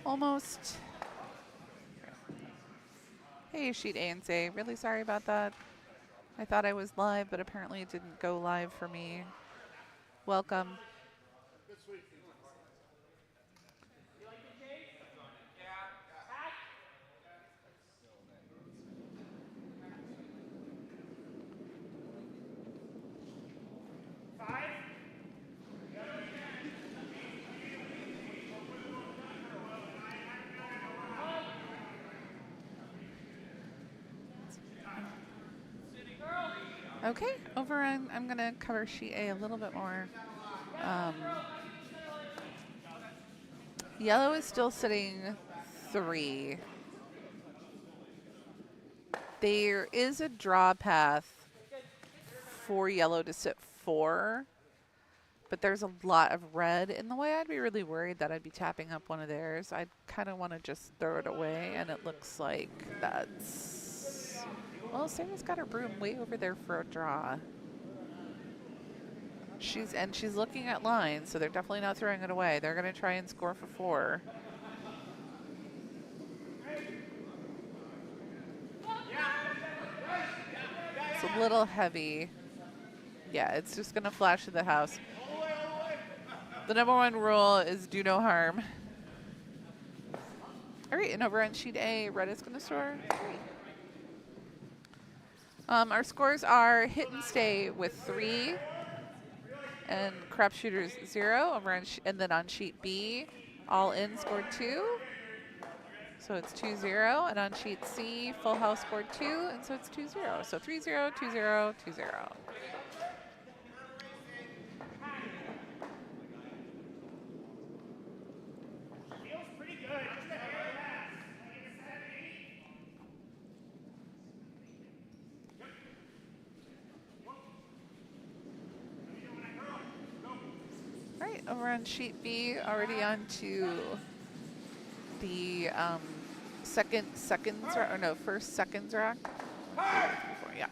Almost. Hey, Sheet ANC. Really sorry about that. I thought I was live, but apparently it didn't go live for me. Welcome. Okay, over on, I'm going to cover sheet A a little bit more. Yellow is still sitting 3. There is a draw path for yellow to sit 4, but there's a lot of red in the way. I'd be really worried that I'd be tapping up one of theirs. I'd kind of want to just throw it away, and it looks like that's... Well, Sarah's got her broom way over there for a draw. She's looking at lines, so they're definitely not throwing it away. They're going to try and score for 4. It's a little heavy. Yeah, it's just going to flash to the house. The #1 rule is do no harm. All right, and over on sheet A, red is going to score 3. Our scores are hit and stay with 3, and Crapshooters 0. Over on and then on sheet B, all in scored 2. So it's 2-0, and on sheet C, full house scored 2, and so it's 2-0. So 3-0, 2-0, 2-0. All right, over on sheet B, already on to the first seconds rack. Yeah.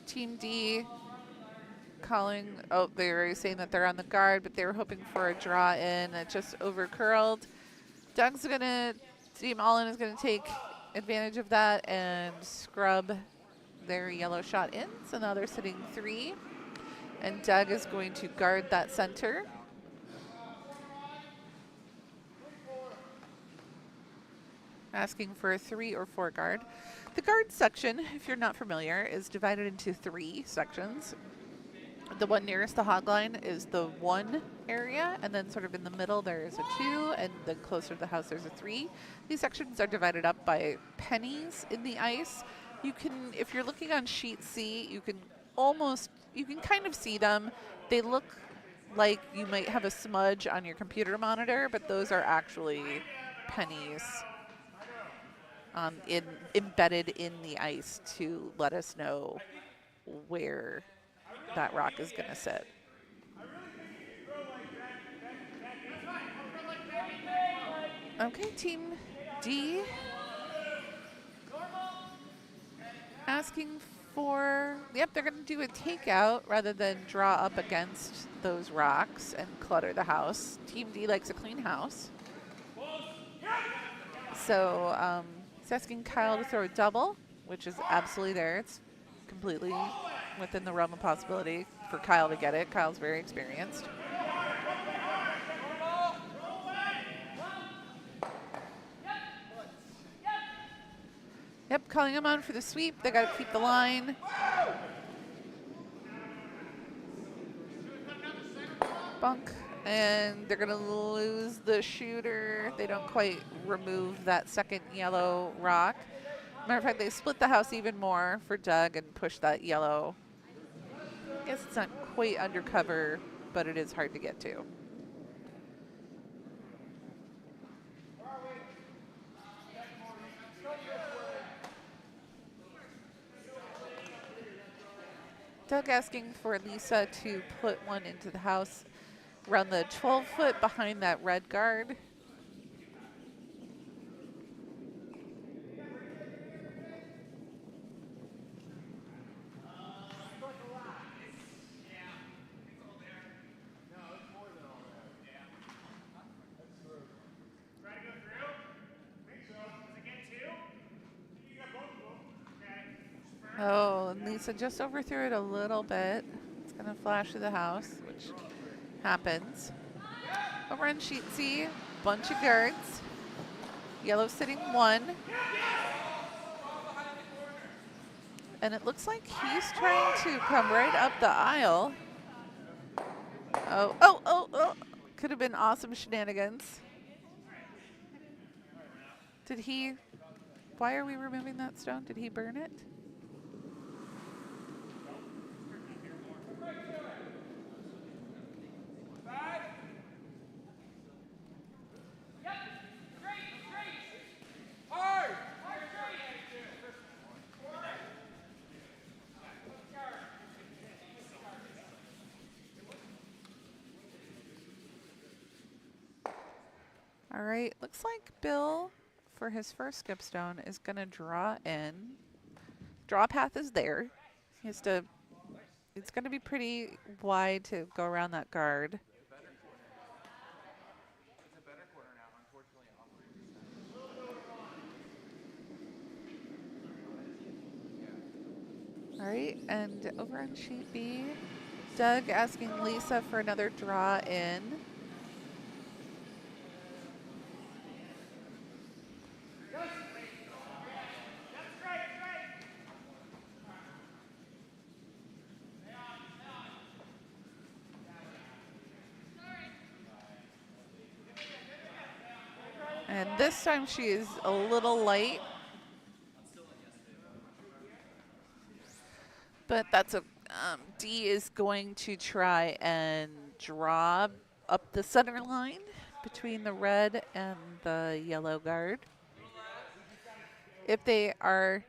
Team D calling, they were saying that they're on the guard, but they were hoping for a draw in. It just overcurled. Doug's gonna, Team All In is gonna take advantage of that and scrub their yellow shot in. So now they're sitting 3. And Doug is going to guard that center. Asking for a 3 or 4 guard. The guard section, if you're not familiar, is divided into 3 sections. The one nearest the hog line is the 1 area, and then sort of in the middle there is a 2, and then closer to the house there's a 3. These sections are divided up by pennies in the ice. You can, if you're looking on sheet C, you can kind of see them. They look like you might have a smudge on your computer monitor, but those are actually pennies embedded in the ice to let us know where that rock is going to sit. Okay, Team D asking for, they're going to do a takeout rather than draw up against those rocks and clutter the house. Team D likes a clean house. So he's asking Kyle to throw a double, which is absolutely there. It's completely within the realm of possibility for Kyle to get it. Kyle's very experienced. Yep, calling him on for the sweep. They got to keep the line. Bunk. And they're going to lose the shooter. They don't quite remove that second yellow rock. Matter of fact, they split the house even more for Doug and push that yellow. I guess it's not quite undercover, but it is hard to get to. Doug asking for Lisa to put one into the house around the 12-foot behind that red guard. and Lisa just overthrew it a little bit. It's going to flash through the house, which happens. Over on sheet C, bunch of guards. Yellow sitting 1. And it looks like he's trying to come right up the aisle. Oh. Could have been awesome shenanigans. Did he... Why are we removing that stone? Did he burn it? All right, looks like Bill, for his first skip stone, is going to draw in. Draw path is there. He has to, it's going to be pretty wide to go around that guard. All right, and over on sheet B, Doug asking Lisa for another draw in. And this time she is a little light. But that's a, D is going to try and draw up the center line between the red and the yellow guard. If they are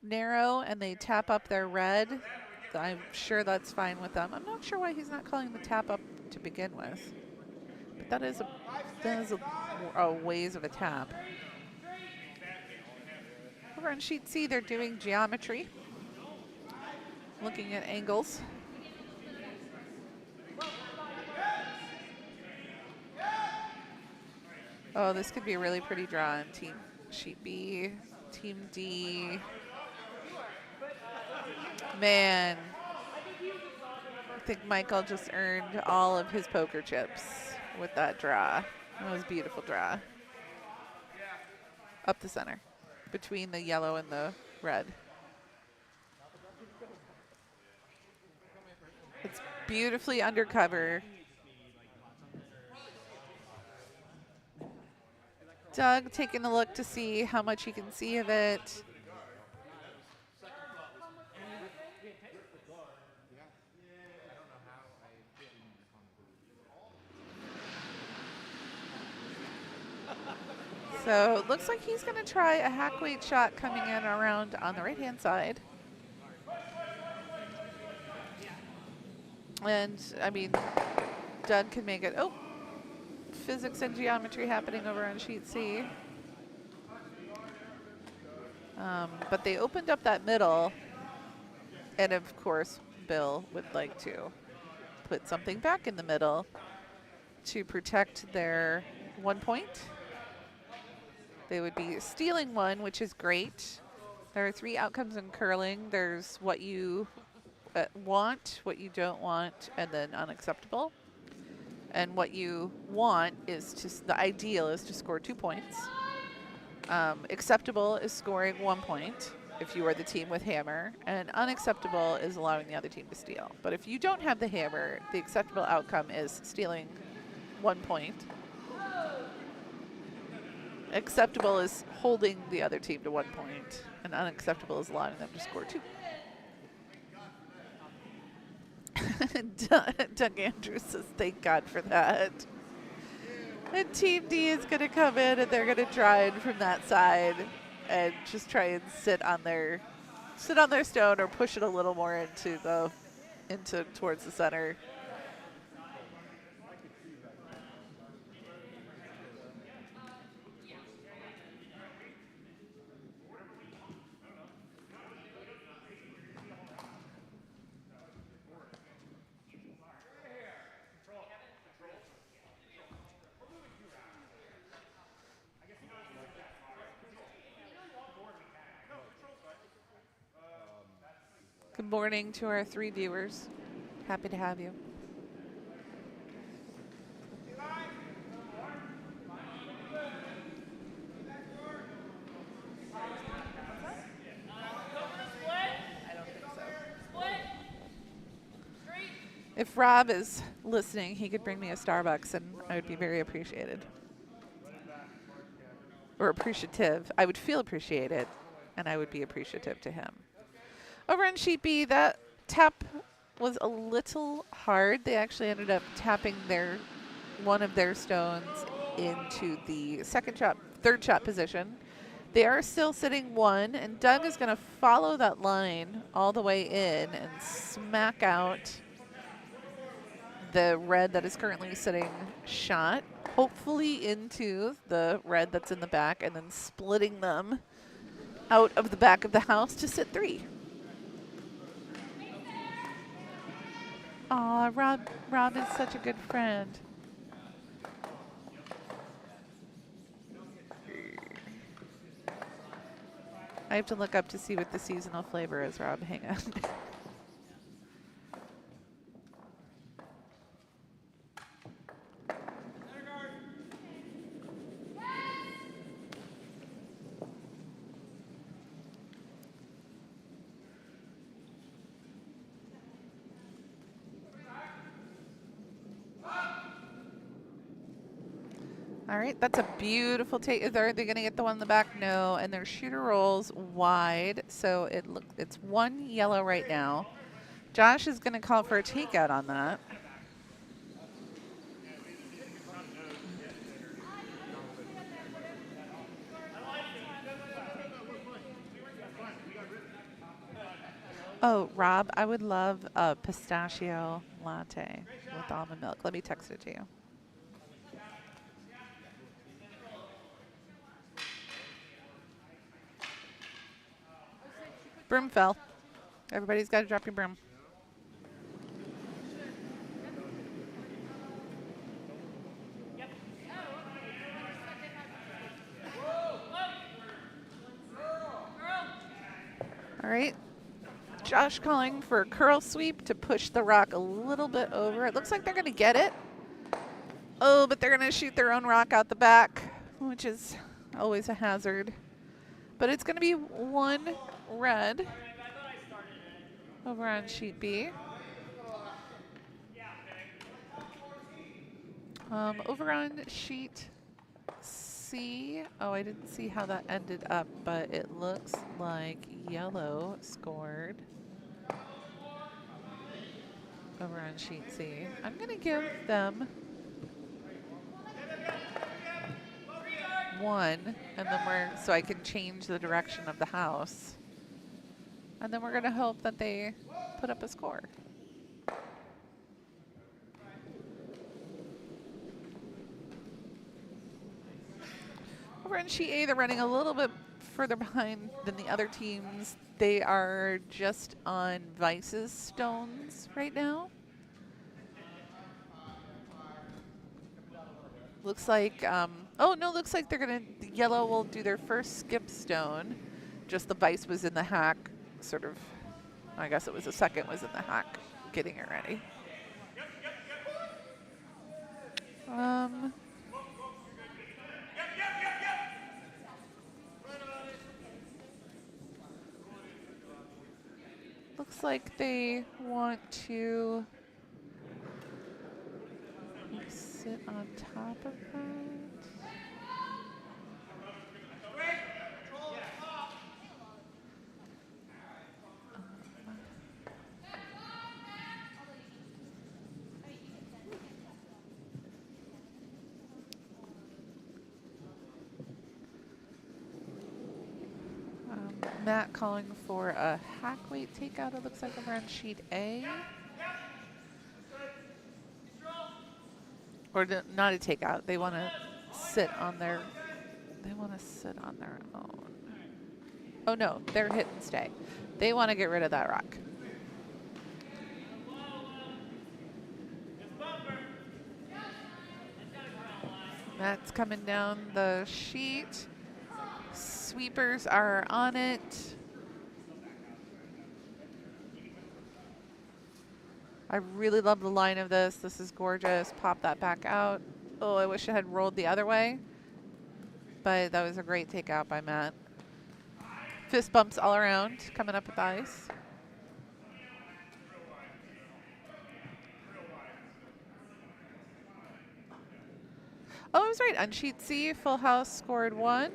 narrow and they tap up their red, I'm sure that's fine with them. I'm not sure why he's not calling the tap up to begin with. But that is a ways of a tap. Over on sheet C, they're doing geometry, looking at angles. Oh, this could be a really pretty draw on team sheet B, team D. Man, I think Michael just earned all of his poker chips with that draw. That was a beautiful draw. Up the center, between the yellow and the red. It's beautifully undercover. Doug taking a look to see how much he can see of it. So it looks like he's going to try a hack weight shot coming in around on the right-hand side. And, I mean, Doug can make it. Oh, physics and geometry happening over on sheet C. But they opened up that middle. And, of course, Bill would like to put something back in the middle to protect their 1 point. They would be stealing 1, which is great. There are 3 outcomes in curling. There's what you want, what you don't want, and then unacceptable. And what you want is the ideal is to score 2 points. Acceptable is scoring 1 point if you are the team with hammer, and unacceptable is allowing the other team to steal. But if you don't have the hammer, the acceptable outcome is stealing 1 point. Acceptable is holding the other team to 1 point, and unacceptable is allowing them to score 2. Doug Andrews says, thank God for that. And Team D is going to come in, and they're going to try it from that side and just try and sit on their stone or push it a little more into towards the center. Good morning to our 3 viewers. Happy to have you. If Rob is listening, he could bring me a Starbucks and I would be very appreciated. Or appreciative. I would feel appreciated and I would be appreciative to him. Over on sheet B, that tap was a little hard. They actually ended up tapping one of their stones into the third shot position. They are still sitting 1, and Doug is going to follow that line all the way in and smack out the red that is currently sitting shot, hopefully into the red that's in the back, and then splitting them out of the back of the house to sit 3. Aw, Rob is such a good friend. I have to look up to see what the seasonal flavor is, Rob. Hang on. All right, that's a beautiful take. Are they going to get the one in the back? No, and their shooter rolls wide, so it's 1 yellow right now. Josh is going to call for a takeout on that. Oh, Rob, I would love a pistachio latte with almond milk. Let me text it to you. Broom fell. Everybody's got to drop your broom. All right. Josh calling for a curl sweep to push the rock a little bit over. It looks like they're going to get it. Oh, but they're going to shoot their own rock out the back, which is always a hazard. But it's going to be 1 red over on sheet B. Over on sheet C, oh, I didn't see how that ended up, but it looks like yellow scored over on sheet C. I'm going to give them 1, and then so I can change the direction of the house. And then we're going to hope that they put up a score. Over in sheet A, they're running a little bit further behind than the other teams. They are just on Vice's stones right now. Looks like, looks like they're going to, yellow will do their first skip stone. Just the Vice was in the hack, sort of, I guess it was the second was in the hack, getting it ready. Looks like they want to sit on top of that. Matt calling for a hack weight takeout, it looks like over on sheet A. Or not a takeout, they want to sit on their own. Oh no, they're hit and stay. They want to get rid of that rock. Matt's coming down the sheet. Sweepers are on it. I really love the line of this. This is gorgeous. Pop that back out. Oh, I wish it had rolled the other way. But that was a great takeout by Matt. Fist bumps all around, coming up with ice. Oh, I was right. On sheet C, Full House scored 1.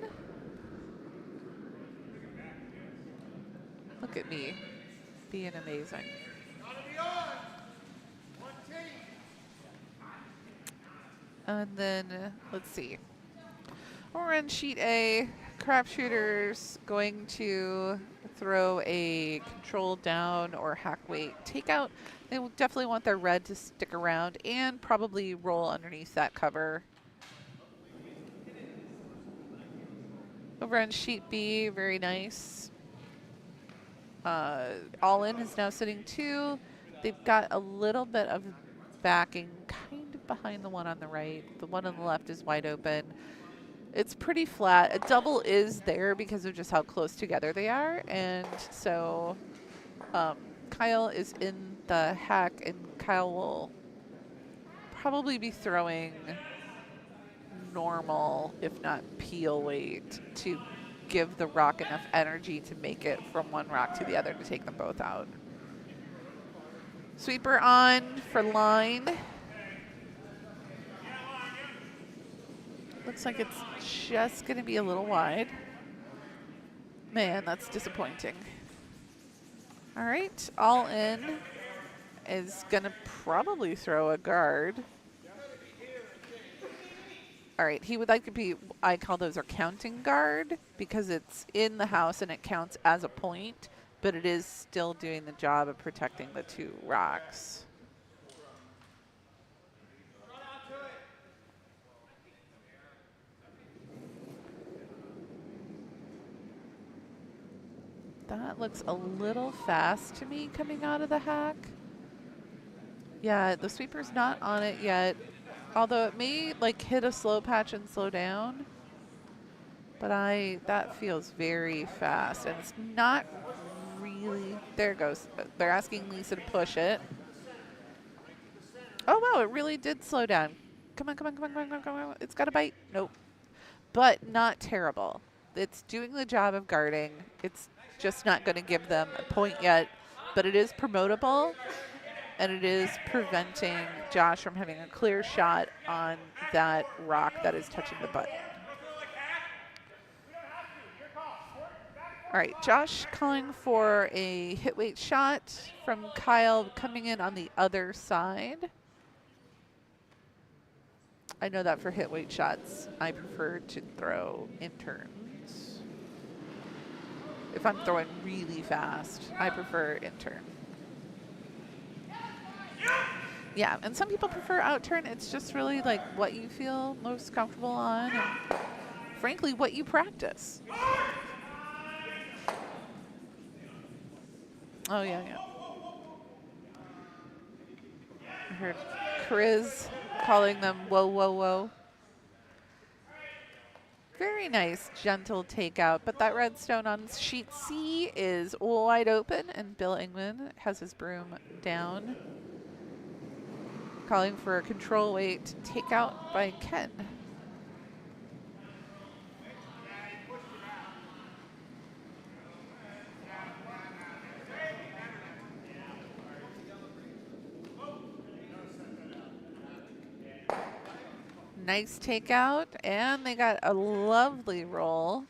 Look at me being amazing. And then, let's see. We're on sheet A. Crapshooters going to throw a control down or hack weight takeout. They will definitely want their red to stick around and probably roll underneath that cover. Over on sheet B, very nice. All in is now sitting 2. They've got a little bit of backing kind of behind the one on the right. The one on the left is wide open. It's pretty flat. A double is there because of just how close together they are. And so Kyle is in the hack, and Kyle will probably be throwing normal, if not peel weight, to give the rock enough energy to make it from one rock to the other to take them both out. Sweeper on for line. Looks like it's just going to be a little wide. Man, that's disappointing. All right, all in is going to probably throw a guard. All right, he would like to be, I call those a counting guard because it's in the house and it counts as a point, but it is still doing the job of protecting the 2 rocks. That looks a little fast to me coming out of the hack. Yeah, the sweeper's not on it yet, although it may like hit a slow patch and slow down. But that feels very fast, and it's not really, there it goes. They're asking Lisa to push it. Oh wow, it really did slow down. Come on, come on, come on, come on, come on, come on. It's got a bite. Nope. But not terrible. It's doing the job of guarding. It's just not going to give them a point yet, but it is promotable, and it is preventing Josh from having a clear shot on that rock that is touching the button. All right, Josh calling for a hit weight shot from Kyle coming in on the other side. I know that for hit weight shots, I prefer to throw interns. If I'm throwing really fast, I prefer intern. Yeah, and some people prefer outturn. It's just really like what you feel most comfortable on, and frankly, what you practice. Oh, yeah, yeah. I heard Chris calling them whoa, whoa, whoa. Very nice, gentle takeout, but that redstone on sheet C is wide open, and Bill Engman has his broom down. Calling for a control weight takeout by Ken. Nice takeout, and they got a lovely roll.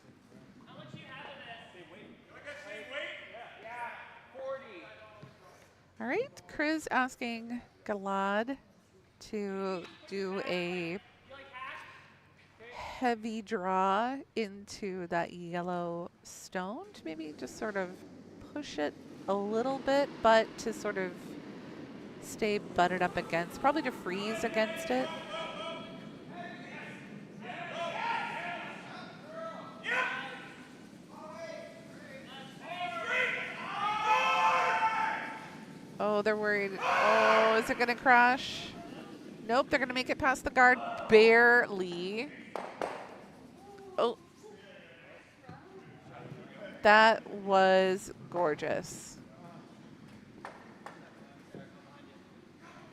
All right, Chris asking Galad to do a heavy draw into that yellow stone to maybe just sort of push it a little bit, but to sort of stay butted up against, probably to freeze against it. Oh, they're worried. Oh, is it going to crash? Nope, they're going to make it past the guard barely. Oh. That was gorgeous.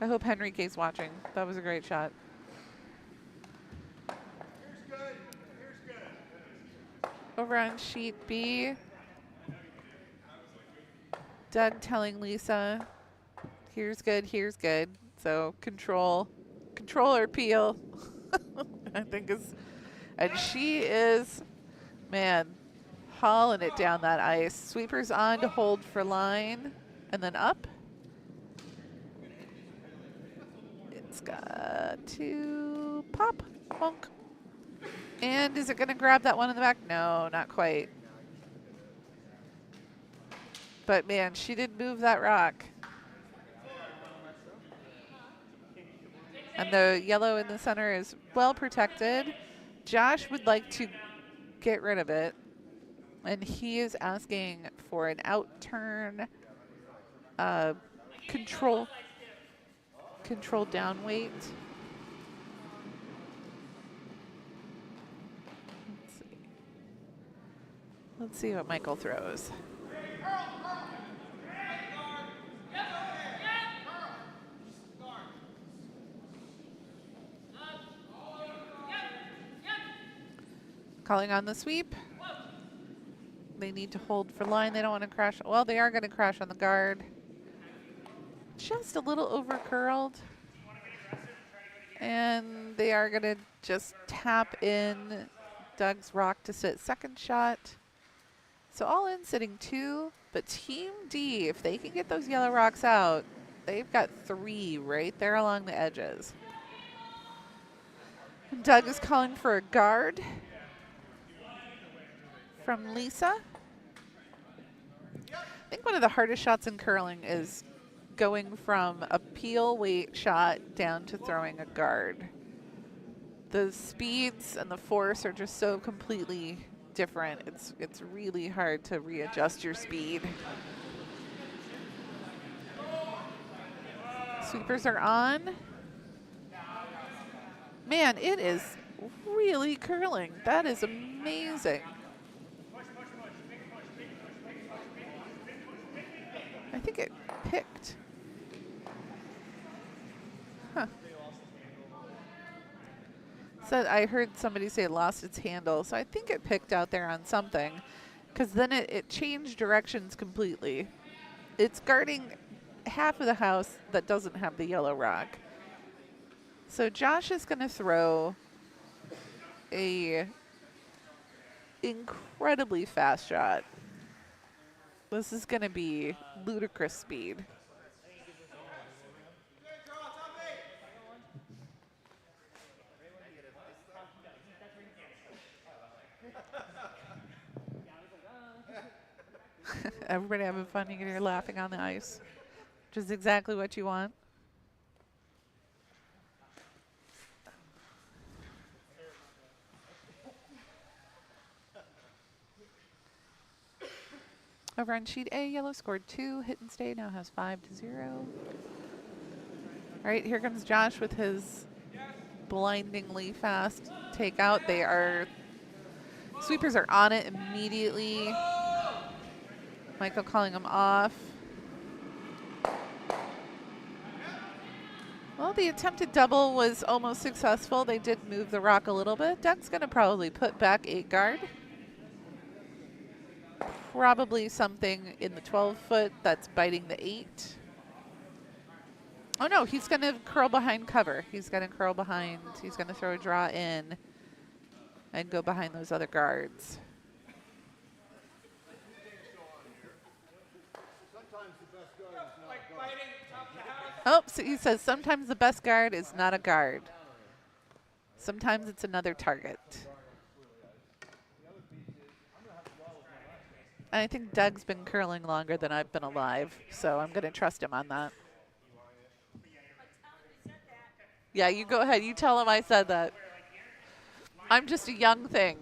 I hope Henrique's watching. That was a great shot. Over on sheet B, Doug telling Lisa, here's good, here's good. So control or peel, I think is, and she is, man, hauling it down that ice. Sweepers on to hold for line, and then up. It's got to pop, bonk. And is it going to grab that one in the back? No, not quite. But man, she did move that rock. And the yellow in the center is well protected. Josh would like to get rid of it. And he is asking for an out turn, control down weight. Let's see what Michael throws. Calling on the sweep. They need to hold for line. They don't want to crash. Well, they are going to crash on the guard. Just a little over curled. And they are going to just tap in Doug's rock to sit second shot. So all in sitting 2, but Team D, if they can get those yellow rocks out, they've got 3 right there along the edges. And Doug is calling for a guard from Lisa. I think one of the hardest shots in curling is going from a peel weight shot down to throwing a guard. The speeds and the force are just so completely different. It's really hard to readjust your speed. Sweepers are on. Man, it is really curling. That is amazing. I think it picked. Huh. So I heard somebody say it lost its handle, so I think it picked out there on something, because then it changed directions completely. It's guarding half of the house that doesn't have the yellow rock. So Josh is going to throw a incredibly fast shot. This is going to be ludicrous speed. Everybody having fun? You're laughing on the ice, which is exactly what you want. Over on sheet A, yellow scored 2. Hit and stay now has 5-0. All right, here comes Josh with his blindingly fast takeout. Sweepers are on it immediately. Michael calling them off. Well, the attempted double was almost successful. They did move the rock a little bit. Doug's going to probably put back 8 guard. Probably something in the 12-foot that's biting the 8. Oh, no, he's going to curl behind cover. He's going to curl behind. He's going to throw a draw in and go behind those other guards. Oh, so he says sometimes the best guard is not a guard. Sometimes it's another target. And I think Doug's been curling longer than I've been alive, so I'm going to trust him on that. Yeah, you go ahead. You tell him I said that. I'm just a young thing.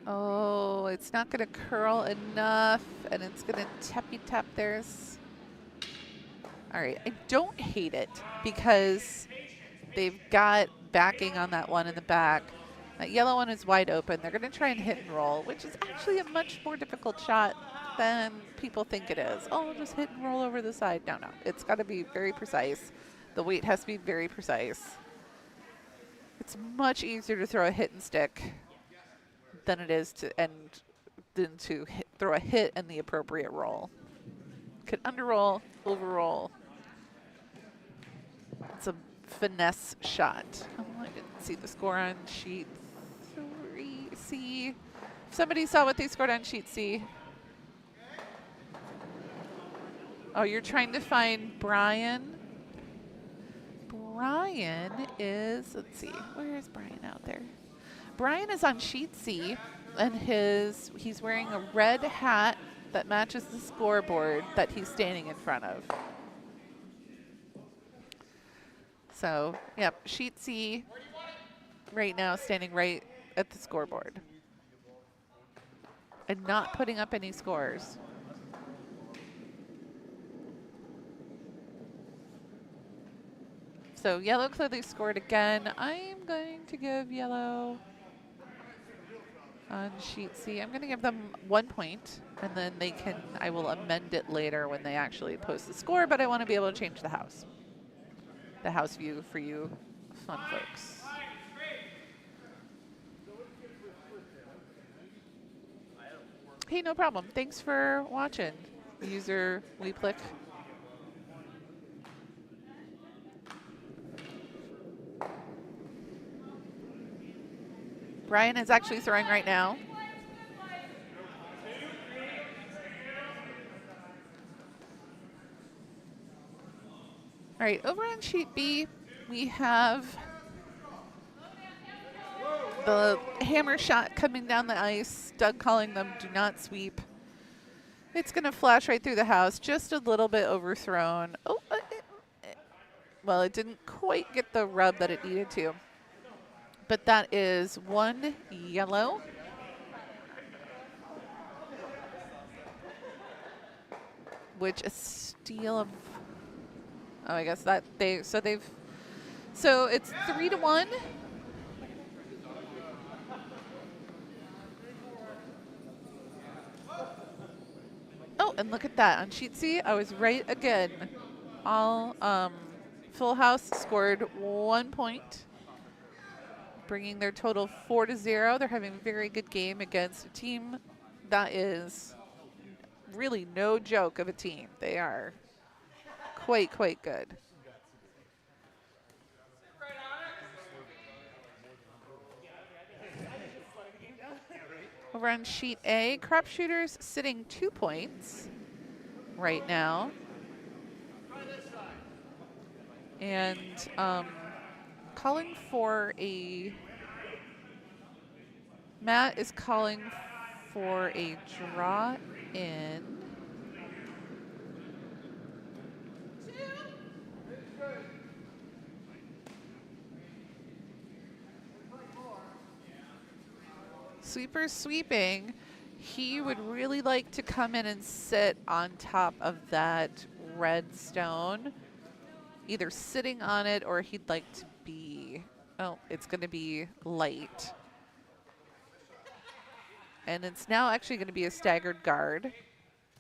Oh, it's not going to curl enough, and it's going to tappy tap theirs. All right, I don't hate it because they've got backing on that one in the back. That yellow one is wide open. They're going to try and hit and roll, which is actually a much more difficult shot than people think it is. Oh, just hit and roll over the side. No, no. It's got to be very precise. The weight has to be very precise. It's much easier to throw a hit and stick than it is to throw a hit and the appropriate roll. Could under-roll, over-roll. It's a finesse shot. Oh, I didn't see the score on sheet 3C. Somebody saw what they scored on sheet C. Oh, you're trying to find Brian. Brian is, let's see, where is Brian out there? Brian is on sheet C, and he's wearing a red hat that matches the scoreboard that he's standing in front of. So, yep, sheet C right now standing right at the scoreboard and not putting up any scores. So yellow clearly scored again. I'm going to give yellow on sheet C. I'm going to give them 1 point, and then I will amend it later when they actually post the score, but I want to be able to change the house view for you fun folks. Hey, no problem. Thanks for watching, user Weeplick. Brian is actually throwing right now. All right, over on sheet B, we have the hammer shot coming down the ice. Doug calling them do not sweep. It's going to flash right through the house, just a little bit overthrown. Oh, well, it didn't quite get the rub that it needed to. But that is 1 yellow. Which a steal of, oh, I guess that so it's 3-1. Oh, and look at that. On sheet C, I was right again. All full house scored 1 point, bringing their total 4-0. They're having a very good game against a team that is really no joke of a team. They are quite good. Over on sheet A, Crapshooters sitting 2 points right now. And calling for Matt is calling for a draw in. Sweeper's sweeping. He would really like to come in and sit on top of that red stone, either sitting on it or he'd like to be, oh, it's going to be light. And it's now actually going to be a staggered guard.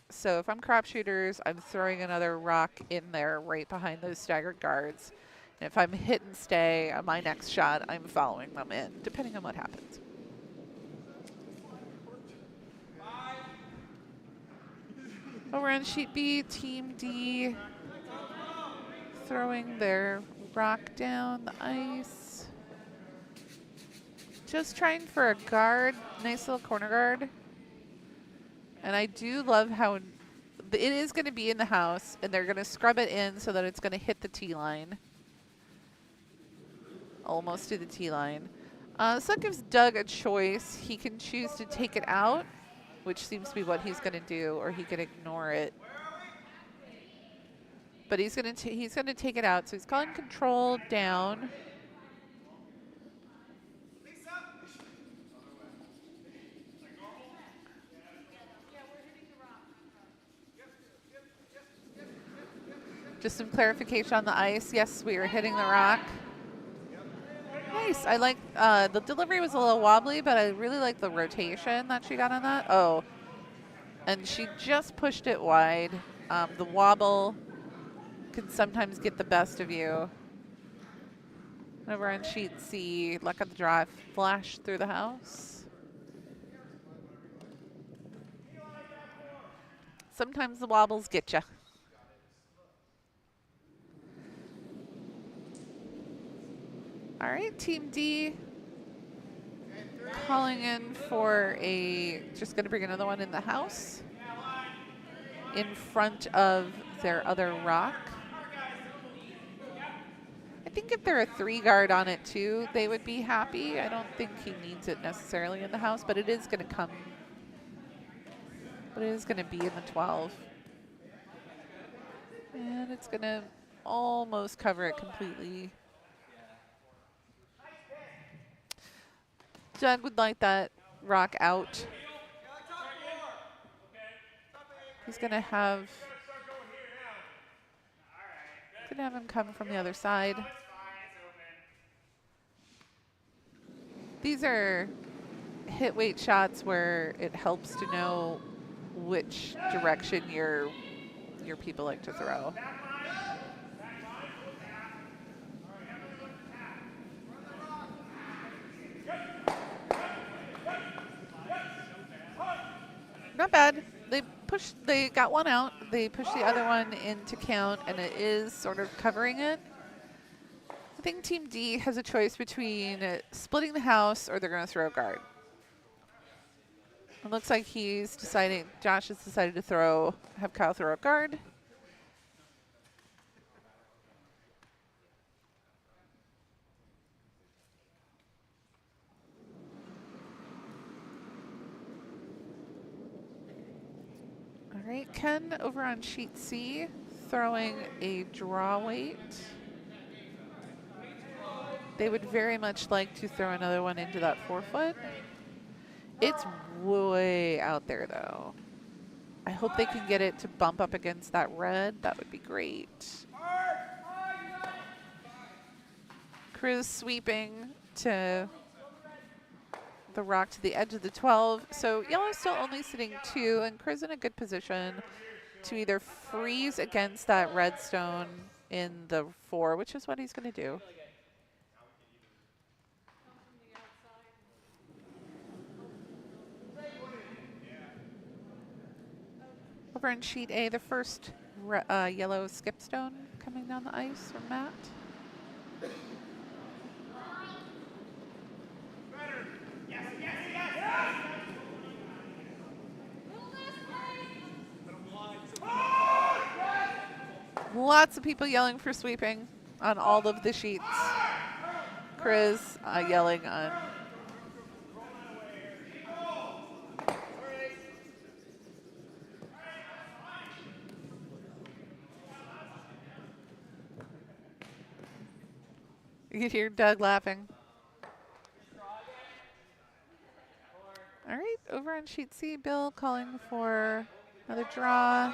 So if I'm Crapshooters, I'm throwing another rock in there right behind those staggered guards. And if I'm hit and stay on my next shot, I'm following them in, depending on what happens. Over on sheet B, Team D throwing their rock down the ice. Just trying for a guard, nice little corner guard. And I do love how it is going to be in the house, and they're going to scrub it in so that it's going to hit the tee line. Almost to the tee line. So that gives Doug a choice. He can choose to take it out, which seems to be what he's going to do, or he could ignore it. But he's going to take it out. So he's calling control down. Just some clarification on the ice. Yes, we are hitting the rock. Nice. I like the delivery was a little wobbly, but I really like the rotation that she got on that. Oh, and she just pushed it wide. The wobble can sometimes get the best of you. Over on sheet C, luck of the draw, flash through the house. Sometimes the wobbles get you. All right, Team D calling in for just going to bring another one in the house in front of their other rock. I think if they're a 3-guard on it too, they would be happy. I don't think he needs it necessarily in the house, but it is going to come. But it is going to be in the 12. And it's going to almost cover it completely. Doug would like that rock out. He's going to have him come from the other side. These are hit weight shots where it helps to know which direction your people like to throw. Not bad. They got one out. They pushed the other one into count, and it is sort of covering it. I think Team D has a choice between splitting the house or they're going to throw a guard. It looks like Josh has decided to have Kyle throw a guard. All right, Ken over on sheet C, throwing a draw weight. They would very much like to throw another one into that 4-foot. It's way out there, though. I hope they can get it to bump up against that red. That would be great. Cruz sweeping to the rock to the edge of the 12. So yellow's still only sitting 2, and Cruz in a good position to either freeze against that red stone in the 4, which is what he's going to do. Over in sheet A, the first yellow skip stone coming down the ice from Matt. Lots of people yelling for sweeping on all of the sheets. Chris yelling on. You can hear Doug laughing. All right, over on sheet C, Bill calling for another draw.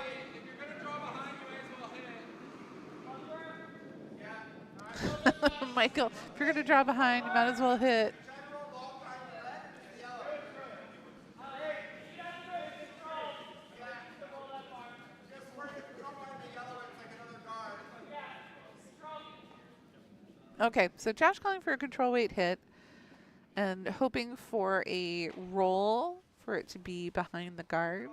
Michael, if you're going to draw behind, you might as well hit. Okay, so Josh calling for a control weight hit and hoping for a roll for it to be behind the guard.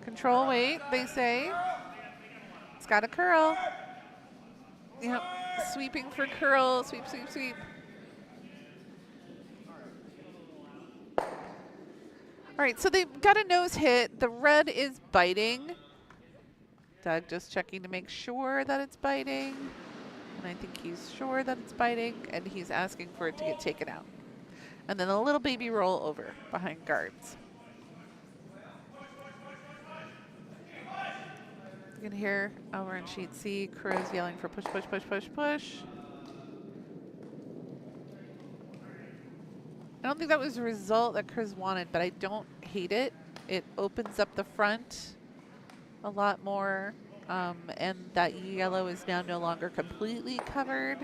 Control weight, they say. It's got a curl. Yep, sweeping for curl, sweep, sweep, sweep. All right, so they've got a nose hit. The red is biting. Doug just checking to make sure that it's biting. And I think he's sure that it's biting, and he's asking for it to get taken out. And then a little baby roll over behind guards. You can hear over in sheet C, Cruz yelling for push, push, push, push, push. I don't think that was the result that Chris wanted, but I don't hate it. It opens up the front a lot more, and that yellow is now no longer completely covered.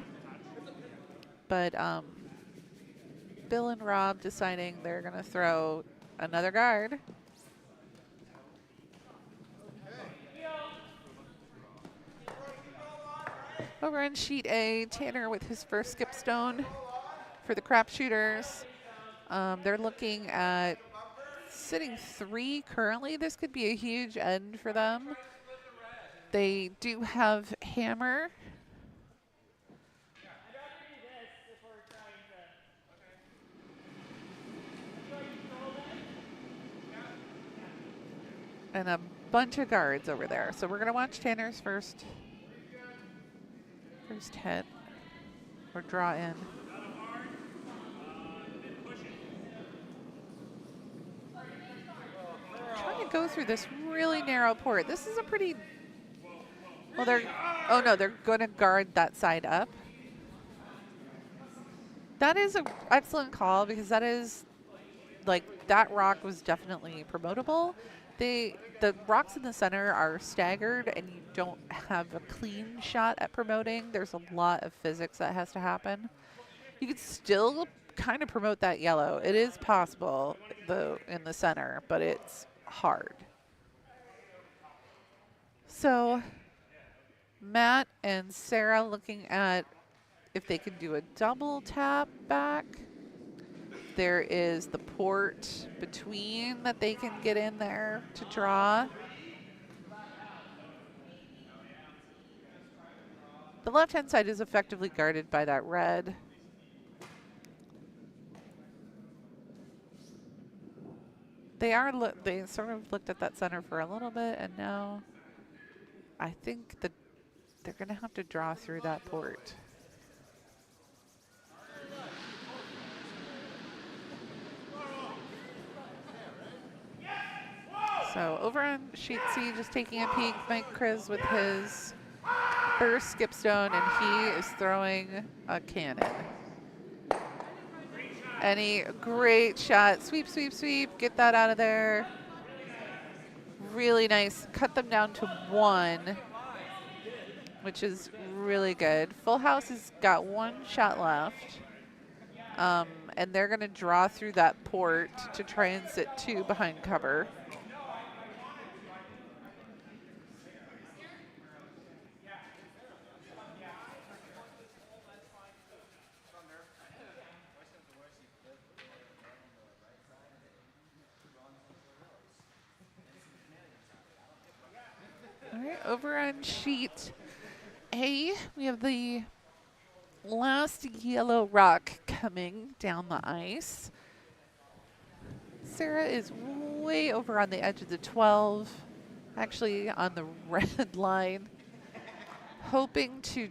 But Bill and Rob deciding they're going to throw another guard. Over on sheet A, Tanner with his first skip stone for the Crapshooters. They're looking at sitting 3 currently. This could be a huge end for them. They do have hammer. And a bunch of guards over there. So we're going to watch Tanner's first hit or draw in. Trying to go through this really narrow port. This is a pretty, well, oh no, they're going to guard that side up. That is an excellent call because that is, like, that rock was definitely promotable. The rocks in the center are staggered and you don't have a clean shot at promoting. There's a lot of physics that has to happen. You could still kind of promote that yellow. It is possible, though, in the center, but it's hard. So Matt and Sarah looking at if they can do a double tap back. There is the port between that they can get in there to draw. The left-hand side is effectively guarded by that red. They sort of looked at that center for a little bit, and now I think that they're going to have to draw through that port. So over on sheet C, just taking a peek, Mike Kriz with his first skip stone, and he is throwing a cannon. Great shot. Sweep, sweep, sweep. Get that out of there. Really nice. Cut them down to 1, which is really good. Full House has got 1 shot left. And they're going to draw through that port to try and sit 2 behind cover. All right, over on sheet A, we have the last yellow rock coming down the ice. Sarah is way over on the edge of the 12, actually on the red line, hoping to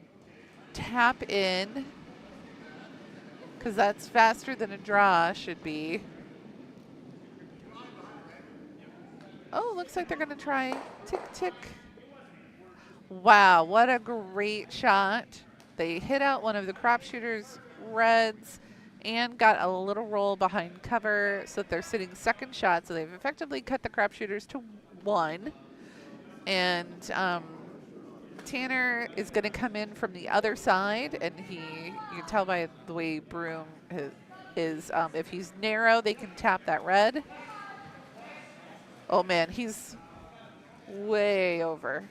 tap in, because that's faster than a draw should be. Oh, looks like they're going to try tick, tick. Wow, what a great shot. They hit out one of the Crapshooters reds and got a little roll behind cover so that they're sitting second shot. So they've effectively cut the Crapshooters to 1. And Tanner is going to come in from the other side, and you can tell by the way Broom is, if he's narrow, they can tap that red. Oh man, he's way over.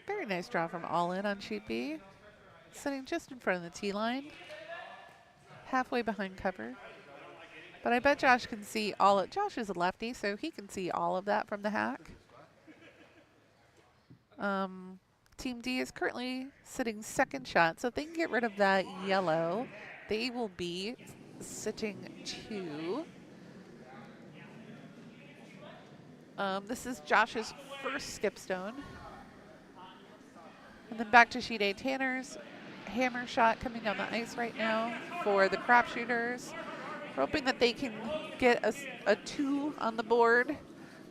Very nice draw from All In on sheet B. Sitting just in front of the tee line. Halfway behind cover. But I bet Josh can see all of, Josh is a lefty, so he can see all of that from the hack. Team D is currently sitting second shot, so if they can get rid of that yellow, they will be sitting 2. This is Josh's first skip stone. And then back to sheet A, Tanner's hammer shot coming down the ice right now for the Crapshooters. We're hoping that they can get a 2 on the board.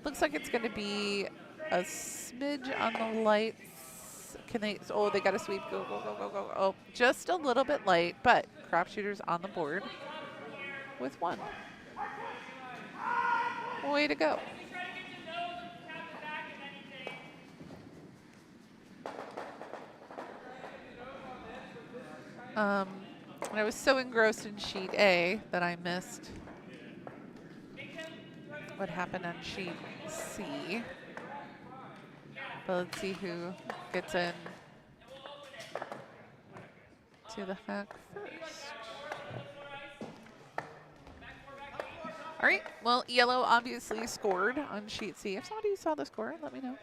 Looks like it's going to be a smidge on the lights. Can they? Oh, they got to sweep. Go, go, go, go, go. Oh, just a little bit light, but Crapshooters on the board with 1. Way to go. I was so engrossed in sheet A that I missed what happened on sheet C. But let's see who gets in to the hack first. All right, well, yellow obviously scored on sheet C. If somebody saw the score, let me know.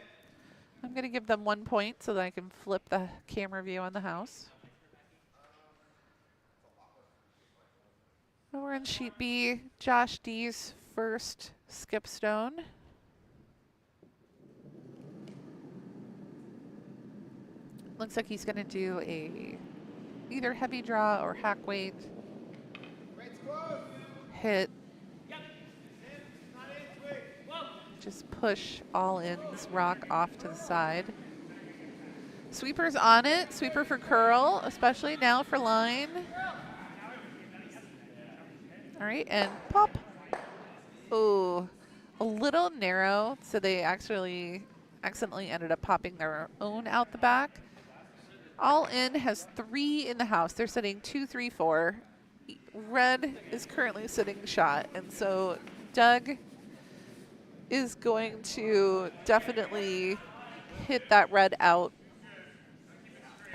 I'm going to give them 1 point so that I can flip the camera view on the house. We're in sheet B, Josh D's first skip stone. Looks like he's going to do a either heavy draw or hack weight. Hit. Just push all ins, rock off to the side. Sweeper's on it. Sweeper for curl, especially now for line. All right, and pop. Oh, a little narrow, so they actually accidentally ended up popping their own out the back. All in has 3 in the house. They're sitting 2, 3, 4. Red is currently sitting shot, and so Doug is going to definitely hit that red out,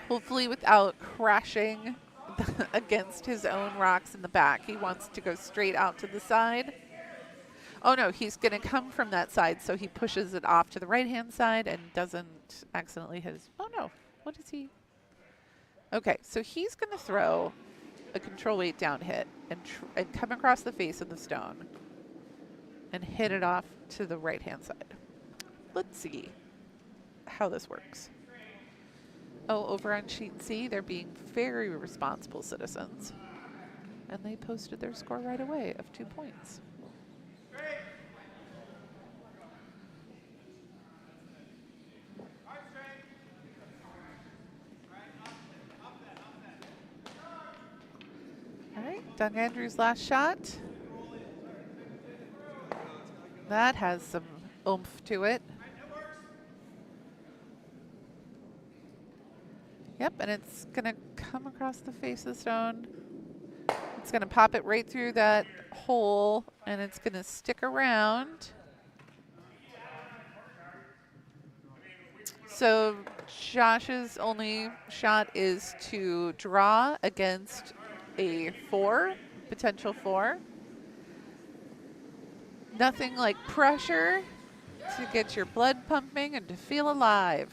hopefully without crashing against his own rocks in the back. He wants to go straight out to the side. Oh no, he's going to come from that side, so he pushes it off to the right-hand side and doesn't accidentally hit his... Oh no, what is he? Okay, so he's going to throw a control weight down hit and come across the face of the stone and hit it off to the right-hand side. Let's see how this works. Oh, over on sheet C, they're being very responsible citizens. And they posted their score right away of 2 points. All right, Doug Andrews' last shot. That has some oomph to it. Yep, and it's going to come across the face of the stone. It's going to pop it right through that hole, and it's going to stick around. So Josh's only shot is to draw against a 4, potential 4. Nothing like pressure to get your blood pumping and to feel alive.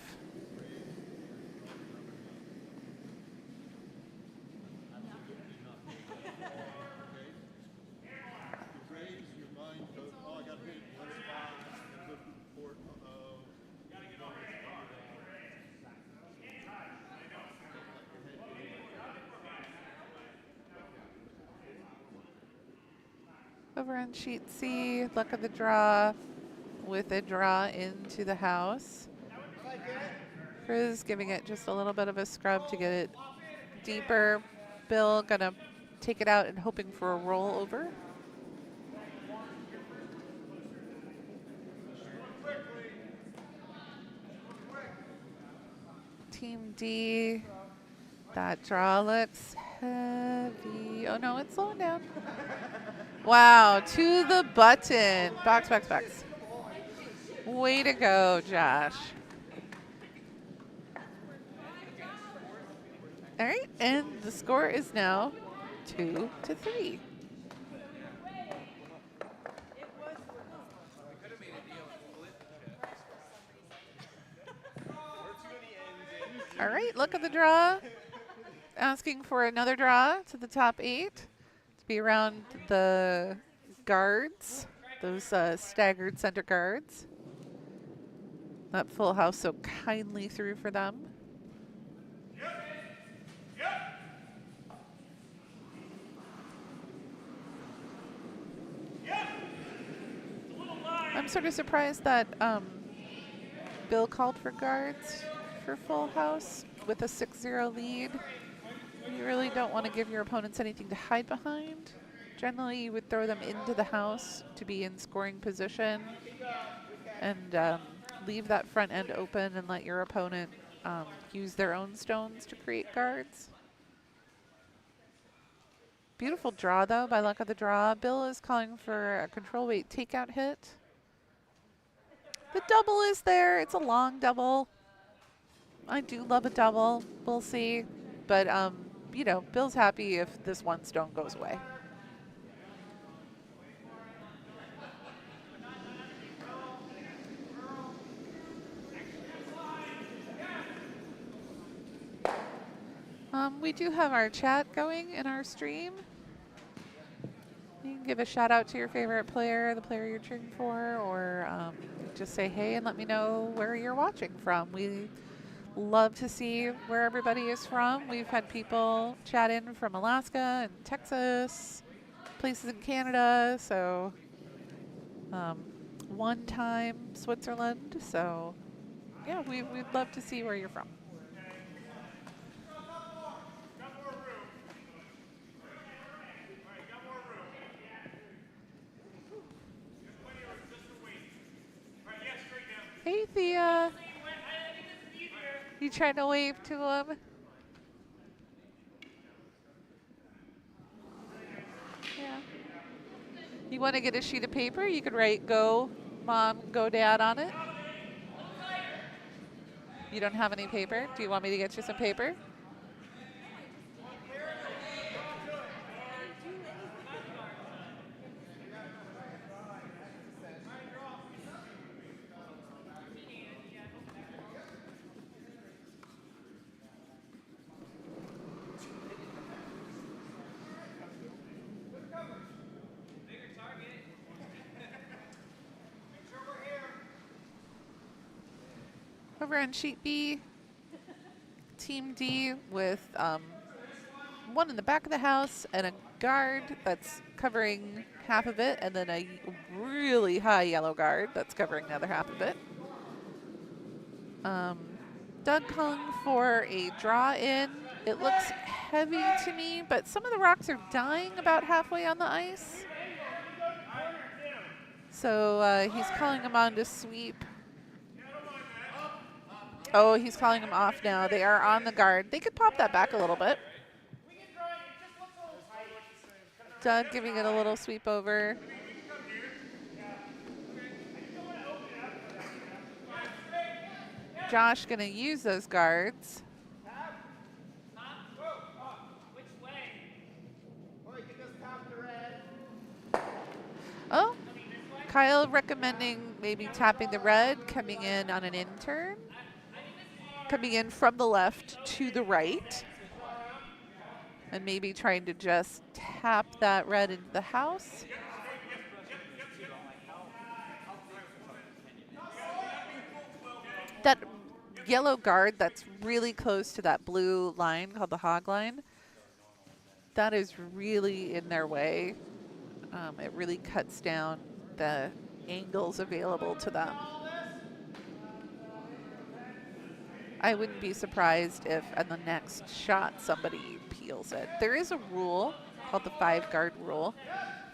Over on sheet C, luck of the draw with a draw into the house. Chris giving it just a little bit of a scrub to get it deeper. Bill gonna take it out and hoping for a rollover. Team D, that draw looks heavy. Oh no, it's slowing down. Wow, to the button. Box, box, box. Way to go, Josh. All right, and the score is now 2-3. All right, look at the draw. Asking for another draw to the top 8 to be around the guards, those staggered center guards. That full house so kindly threw for them. I'm sort of surprised that Bill called for guards for full house with a 6-0 lead. You really don't want to give your opponents anything to hide behind. Generally, you would throw them into the house to be in scoring position and leave that front end open and let your opponent use their own stones to create guards. Beautiful draw, though, by luck of the draw. Bill is calling for a control weight takeout hit. The double is there. It's a long double. I do love a double. We'll see. But, you know, Bill's happy if this one stone goes away. We do have our chat going in our stream. You can give a shout out to your favorite player, the player you're cheering for, or just say hey and let me know where you're watching from. We love to see where everybody is from. We've had people chat in from Alaska and Texas, places in Canada, so one time Switzerland. So yeah, we'd love to see where you're from. Hey, Thea. You trying to wave to him? Yeah. You want to get a sheet of paper? You could write "Go, Mom, Go, Dad" on it. You don't have any paper? Do you want me to get you some paper? Over on sheet B, Team D with one in the back of the house and a guard that's covering half of it, and then a really high yellow guard that's covering the other half of it. Doug calling for a draw in. It looks heavy to me, but some of the rocks are dying about halfway on the ice. So he's calling them on to sweep. Oh, he's calling them off now. They are on the guard. They could pop that back a little bit. Doug giving it a little sweep over. Josh going to use those guards. Oh, Kyle recommending maybe tapping the red, coming in on an in-turn. Coming in from the left to the right. And maybe trying to just tap that red into the house. That yellow guard that's really close to that blue line called the hog line, that is really in their way. It really cuts down the angles available to them. I wouldn't be surprised if on the next shot somebody peels it. There is a rule called the 5-guard rule,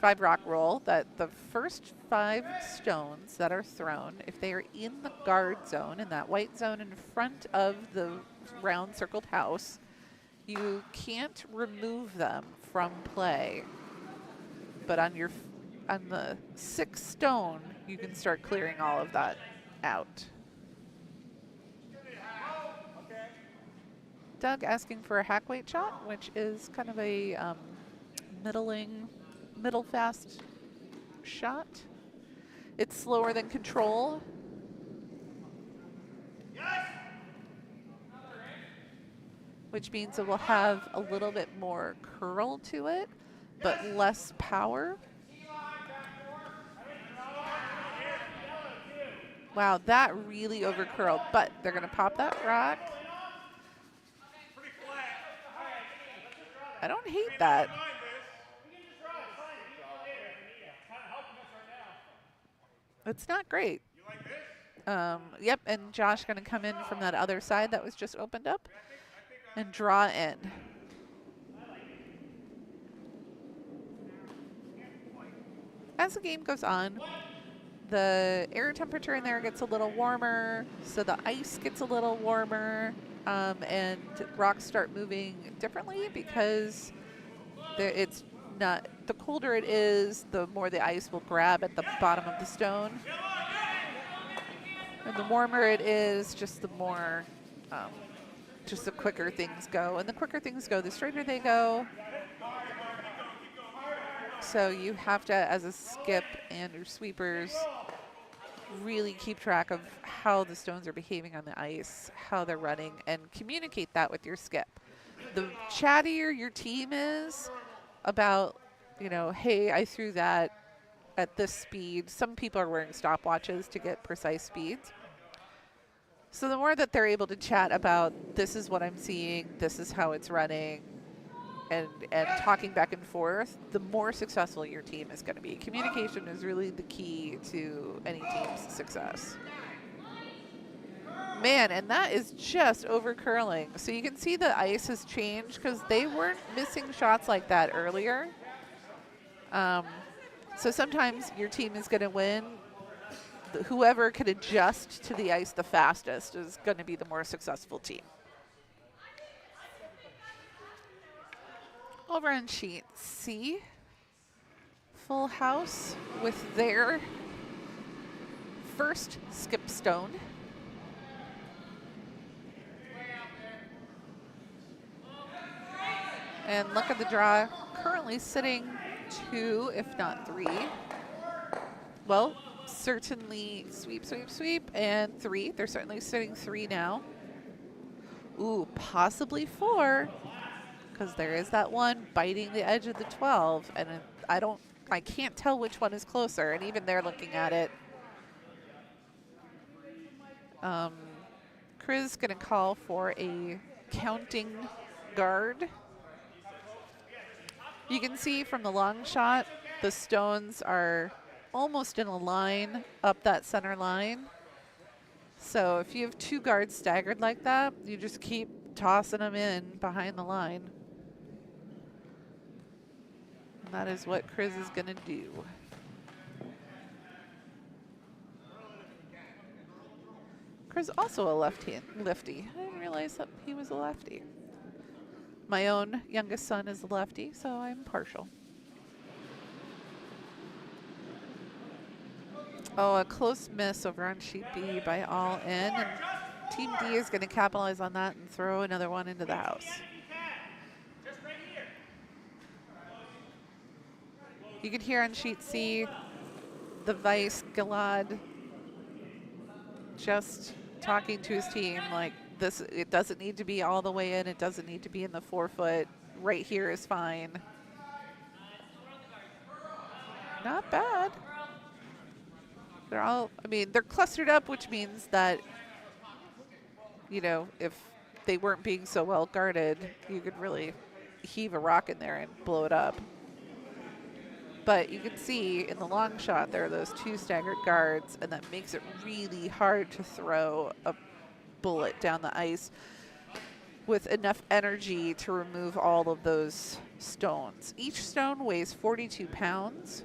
5-rock rule, that the first 5 stones that are thrown, if they are in the guard zone, in that white zone in front of the round circled house, you can't remove them from play. But on the 6th stone, you can start clearing all of that out. Doug asking for a hack weight shot, which is kind of a middle fast shot. It's slower than control. Which means it will have a little bit more curl to it, but less power. Wow, that really over curled, but they're gonna pop that rock. I don't hate that. It's not great. Yep, and Josh going to come in from that other side that was just opened up and draw in. As the game goes on, the air temperature in there gets a little warmer, so the ice gets a little warmer, and rocks start moving differently because it's not, the colder it is, the more the ice will grab at the bottom of the stone. And the warmer it is, just the more, just the quicker things go. And the quicker things go, the straighter they go. So you have to, as a skip and your sweepers, really keep track of how the stones are behaving on the ice, how they're running, and communicate that with your skip. The chattier your team is about, you know, hey, I threw that at this speed. Some people are wearing stopwatches to get precise speeds. So the more that they're able to chat about, this is what I'm seeing, this is how it's running, and talking back and forth, the more successful your team is going to be. Communication is really the key to any team's success. Man, and that is just over curling. So you can see the ice has changed because they weren't missing shots like that earlier. So sometimes your team is going to win. Whoever can adjust to the ice the fastest is going to be the more successful team. Over on sheet C, Full House with their first skip stone. And look at the draw, currently sitting 2, if not 3. Well, certainly sweep, sweep, sweep, and 3. They're certainly sitting 3 now. Ooh, possibly 4, because there is that one biting the edge of the 12, and I can't tell which one is closer, and even they're looking at it. Chris gonna call for a counting guard. You can see from the long shot, the stones are almost in a line up that center line. So if you have 2 guards staggered like that, you just keep tossing them in behind the line. And that is what Chris is going to do. Chris also a lefty. I didn't realize that he was a lefty. My own youngest son is a lefty, so I'm partial. Oh, a close miss over on sheet B by All In. And Team D is going to capitalize on that and throw another one into the house. You can hear on sheet C the Vice Gilad just talking to his team like, this, it doesn't need to be all the way in. It doesn't need to be in the 4-foot. Right here is fine. Not bad. They're all, I mean, they're clustered up, which means that, you know, if they weren't being so well guarded, you could really heave a rock in there and blow it up. But you can see in the long shot there are those 2 staggered guards, and that makes it really hard to throw a bullet down the ice with enough energy to remove all of those stones. Each stone weighs 42 pounds.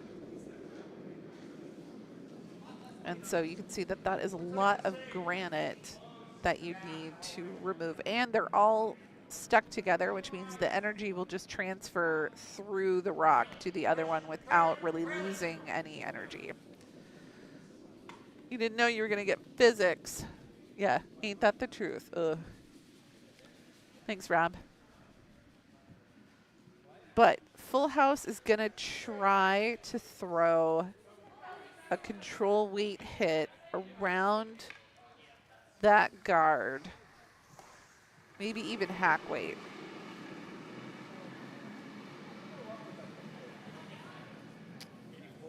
And so you can see that that is a lot of granite that you need to remove. And they're all stuck together, which means the energy will just transfer through the rock to the other one without really losing any energy. You didn't know you were going to get physics. Yeah, ain't that the truth? Ugh. Thanks, Rob. But Full House is going to try to throw a control weight hit around that guard. Maybe even hack weight.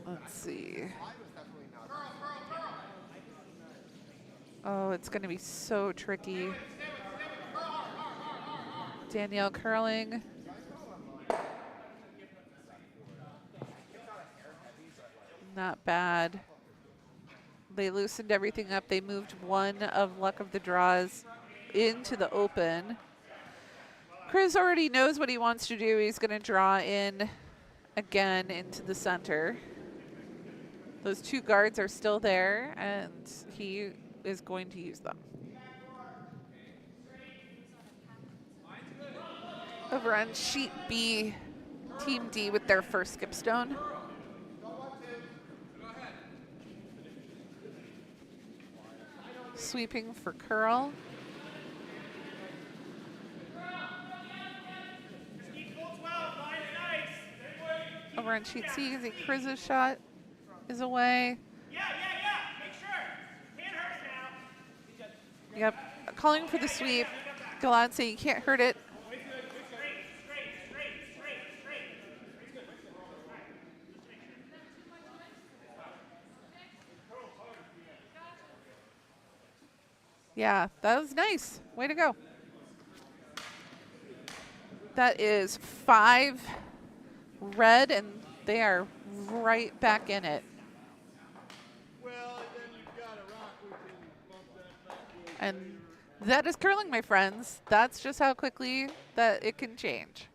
Let's see. Oh, it's going to be so tricky. Danielle curling. Not bad. They loosened everything up. They moved one of Luck of the Draws into the open. Chris already knows what he wants to do. He's going to draw in again into the center. Those two guards are still there, and he is going to use them. Over on sheet B, Team D with their first skipstone. Sweeping for curl. Over on sheet C, you see Chris's shot is away. Make sure. Can't hurt now. Yep, calling for the sweep. Galad say you can't hurt it. Yeah, that was nice. Way to go. That is 5 red, and they are right back in it. Well, then you've got a rock we can bump that back with. And that is curling, my friends. That's just how quickly that it can change.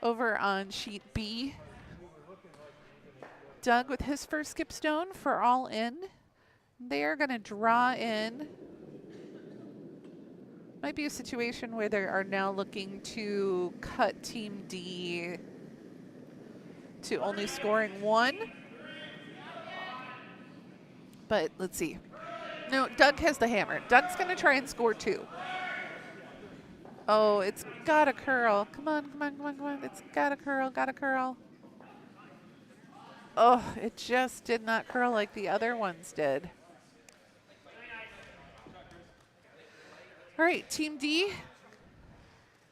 Over on sheet B, Doug with his first skipstone for all in. They are going to draw in. Might be a situation where they are now looking to cut Team D to only scoring 1. But let's see. No, Doug has the hammer. Doug's going to try and score 2. Oh, it's got to curl. Come on, come on, come on, come on. It's got to curl, got to curl. Oh, it just did not curl like the other ones did. All right, Team D.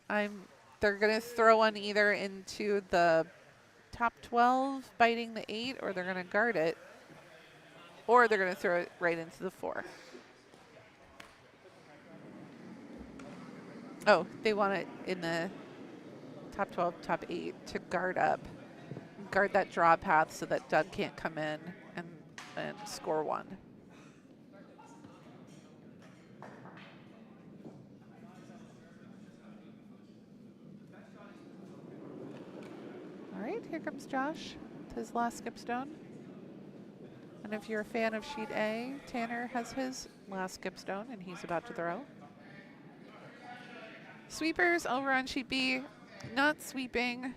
They're going to throw one either into the top 12, biting the 8, or they're going to guard it. Or they're going to throw it right into the 4. Oh, they want it in the top 12, top 8 to guard up. Guard that draw path so that Doug can't come in and score 1. All right, here comes Josh with his last skipstone. And if you're a fan of sheet A, Tanner has his last skipstone, and he's about to throw. Sweepers over on sheet B, not sweeping,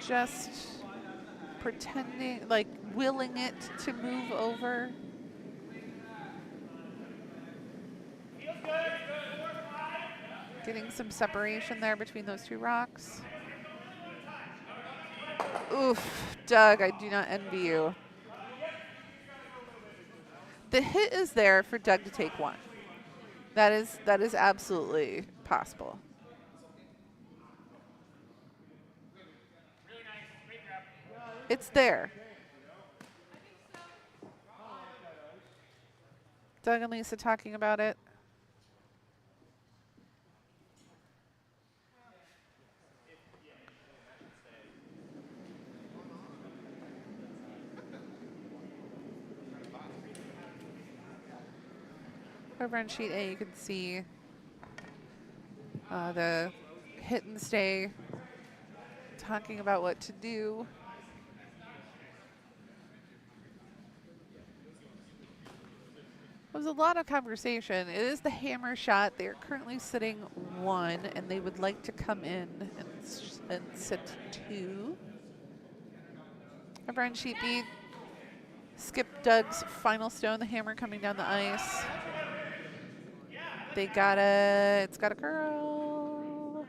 just pretending, like willing it to move over. Getting some separation there between those 2 rocks. Oof, Doug, I do not envy you. The hit is there for Doug to take 1. That is absolutely possible. It's there. Doug and Lisa talking about it. Over on sheet A, you can see the hit and stay talking about what to do. There was a lot of conversation. It is the hammer shot. They are currently sitting 1, and they would like to come in and sit 2. Over on sheet B, skip Doug's final stone, the hammer coming down the ice. They it's got a curl.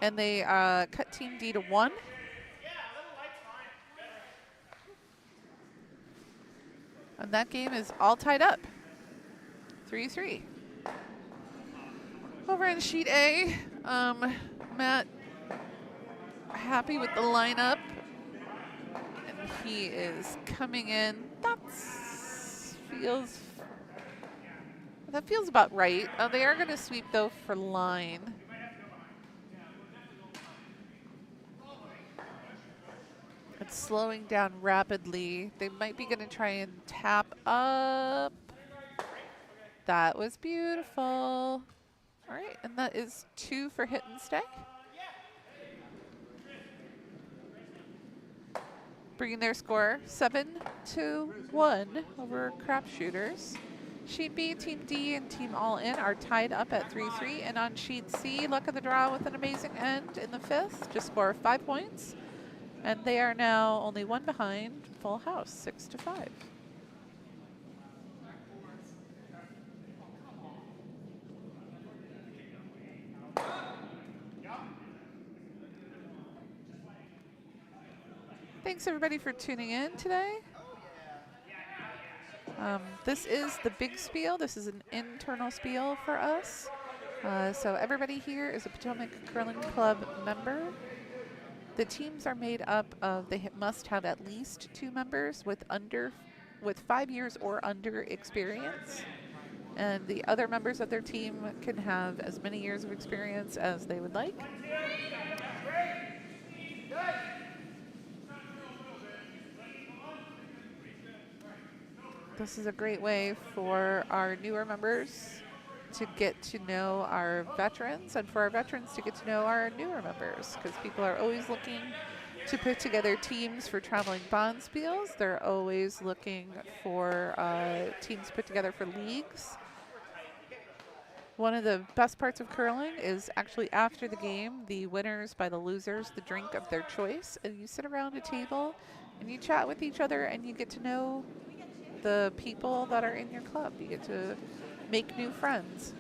And they cut Team D to 1. And that game is all tied up. 3-3. Over in sheet A, Matt happy with the lineup. And he is coming in. That That feels about right. Oh, they are going to sweep, though, for line. It's slowing down rapidly. They might be going to try and tap up. That was beautiful. All right, and that is 2 for hit and stay. Bringing their score 7-1 over Crapshooters. Sheet B, Team D, and Team All In are tied up at 3-3. And on Sheet C, luck of the draw with an amazing end in the 5th to score 5 points. And they are now only 1 behind Full House, 6-5. Thanks everybody for tuning in today. This is the big spiel. This is an internal spiel for us. So everybody here is a Potomac Curling Club member. The teams are made up of, they must have at least 2 members with 5 years or under experience. And the other members of their team can have as many years of experience as they would like. This is a great way for our newer members to get to know our veterans and for our veterans to get to know our newer members, because people are always looking to put together teams for traveling bond spiels. They're always looking for teams put together for leagues. One of the best parts of curling is actually after the game, the winners buy the losers the drink of their choice, and you sit around a table and you chat with each other and you get to know the people that are in your club. You get to make new friends.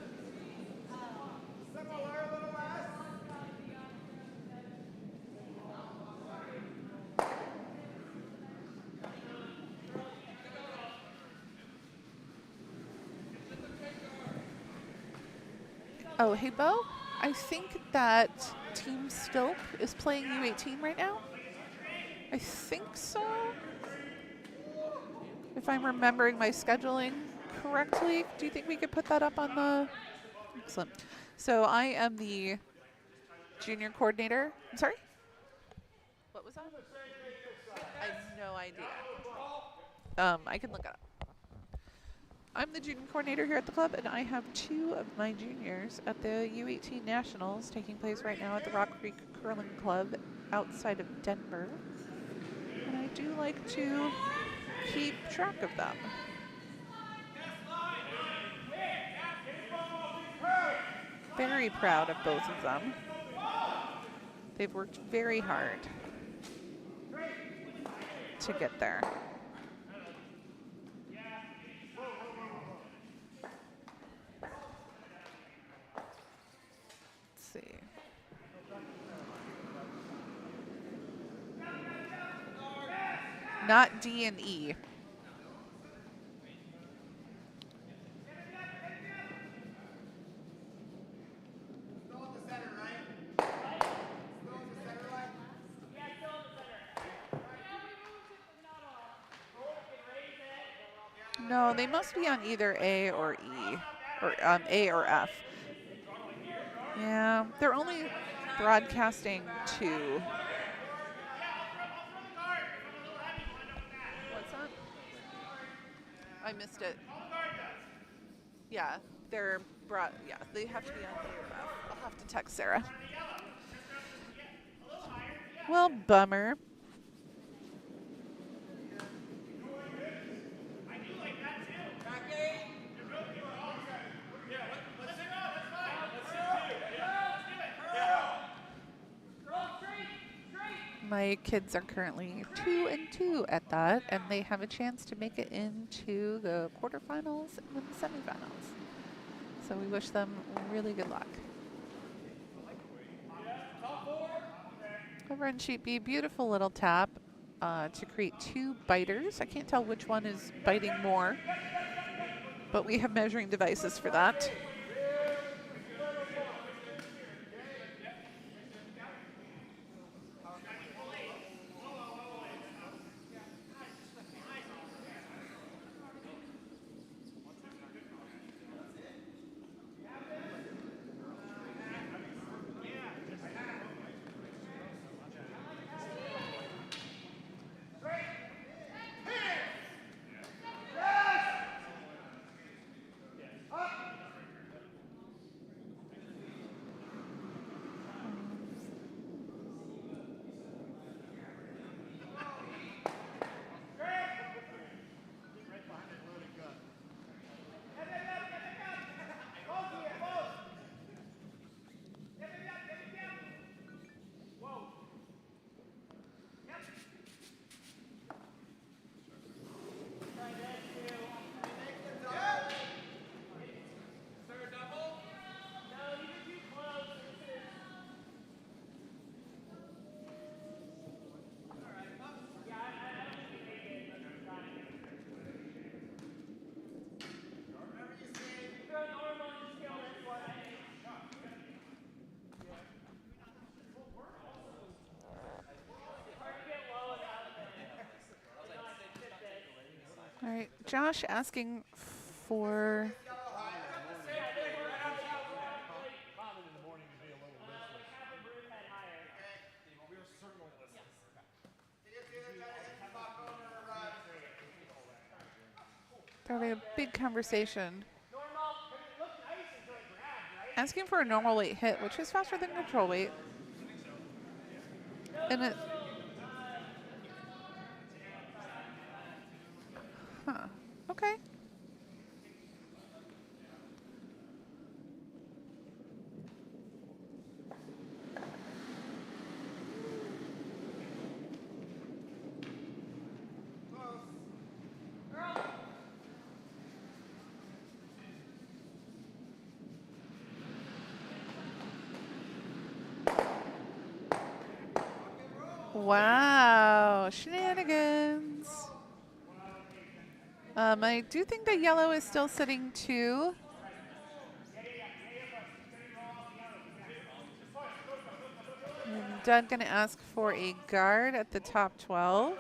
Oh, hey, Bo. I think that Team Stope is playing U18 right now. I think so. If I'm remembering my scheduling correctly, do you think we could put that up on the... Excellent. So I am the junior coordinator. I'm sorry? What was that? I have no idea. I can look it up. I'm the junior coordinator here at the club, and I have 2 of my juniors at the U18 Nationals taking place right now at the Rock Creek Curling Club outside of Denver. And I do like to keep track of them. Very proud of both of them. They've worked very hard to get there. Let's see. Not D and E. No, they must be on either A or E, or A or F. Yeah, they're only broadcasting 2. What's that? I missed it. Yeah, yeah, they have to be on A or F. I'll have to text Sarah. Well, bummer. My kids are currently 2-2 at that, and they have a chance to make it into the quarterfinals and then the semifinals. So we wish them really good luck. Over on Sheet B, beautiful little tap to create 2 biters. I can't tell which one is biting more, but we have measuring devices for that. All right, Josh asking for. Common in the morning to be a little listless. We're circle listless. They're having a big conversation. Asking for a normal weight hit, which is faster than control weight. And it. Huh. Okay. Wow, shenanigans. I do think that yellow is still sitting 2. Doug gonna ask for a guard at the top 12.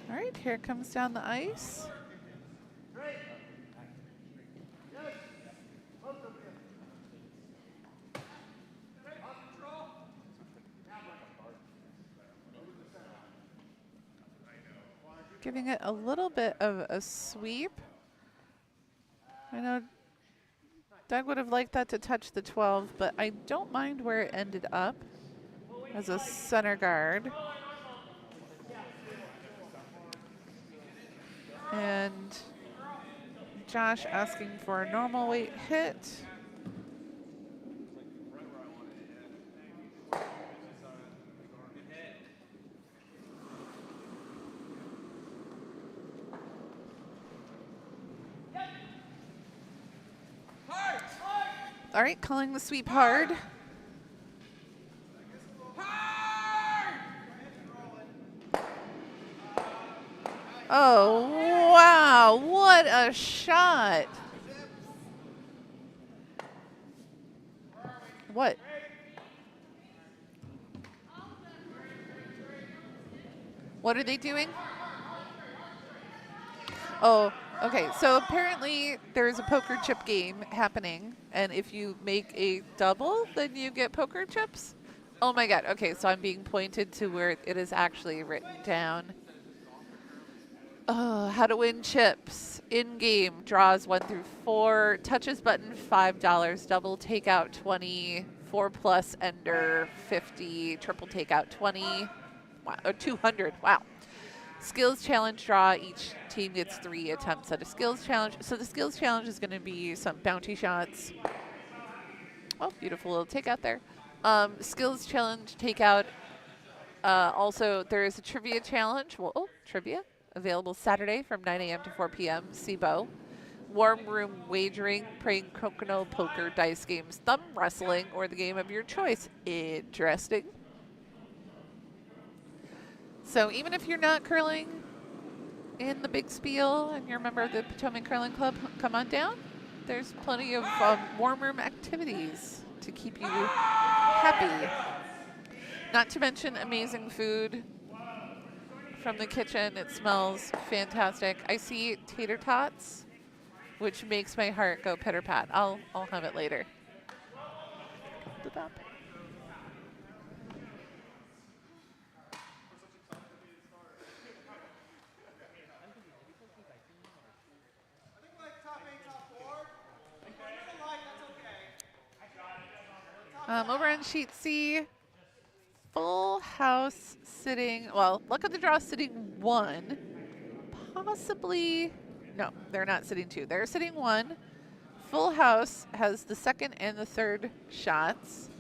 All right, here it comes down the ice. Giving it a little bit of a sweep. I know Doug would have liked that to touch the 12, but I don't mind where it ended up as a center guard. And Josh asking for a normal weight hit. All right, calling the sweep hard. Oh, wow, what a shot. What? What are they doing? Oh, okay. So apparently there's a poker chip game happening, and if you make a double, then you get poker chips. Oh my God. Okay, so I'm being pointed to where it is actually written down. Oh, how to win chips. In-game draws 1 through 4. Touches button $5. Double takeout 20. 4+ ender 50. Triple takeout 20. Wow, 200. Wow. Skills challenge draw. Each team gets 3 attempts at a skills challenge. So the skills challenge is going to be some bounty shots. Oh, beautiful little takeout there. Skills challenge takeout. Also, there is a trivia challenge. Well, trivia available Saturday from 9 a.m. to 4 p.m. SIBO. Warm room wagering, playing coconut poker, dice games, thumb wrestling, or the game of your choice. Interesting. So even if you're not curling in the big spiel and you're a member of the Potomac Curling Club, come on down. There's plenty of warm room activities to keep you happy. Not to mention amazing food from the kitchen. It smells fantastic. I see tater tots, which makes my heart go pitter pat. I'll have it later. Over on sheet C, full house sitting, well, luck of the draw sitting 1. Possibly, no, they're not sitting 2. They're sitting 1. Full house has the second and the third shots.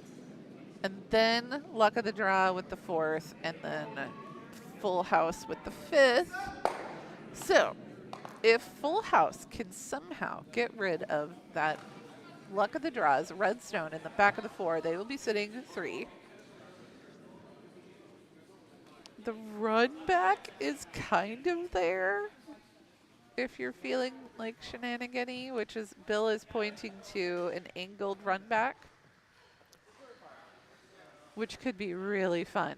And then luck of the draw with the 4th, and then full house with the 5th. So if full house can somehow get rid of that luck of the draws, red stone in the back of the 4. They will be sitting 3. The run back is kind of there if you're feeling like shenanigan-y, which is Bill is pointing to an angled run back, which could be really fun.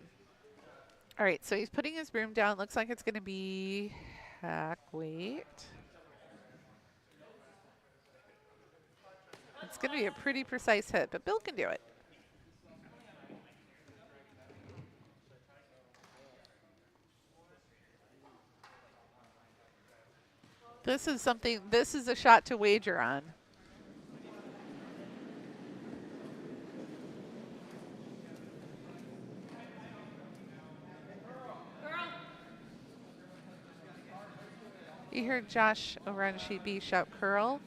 All right, so he's putting his broom down. Looks like it's going to be hack weight. It's going to be a pretty precise hit, but Bill can do it. This is a shot to wager on. You heard Josh over on sheet B shout curl.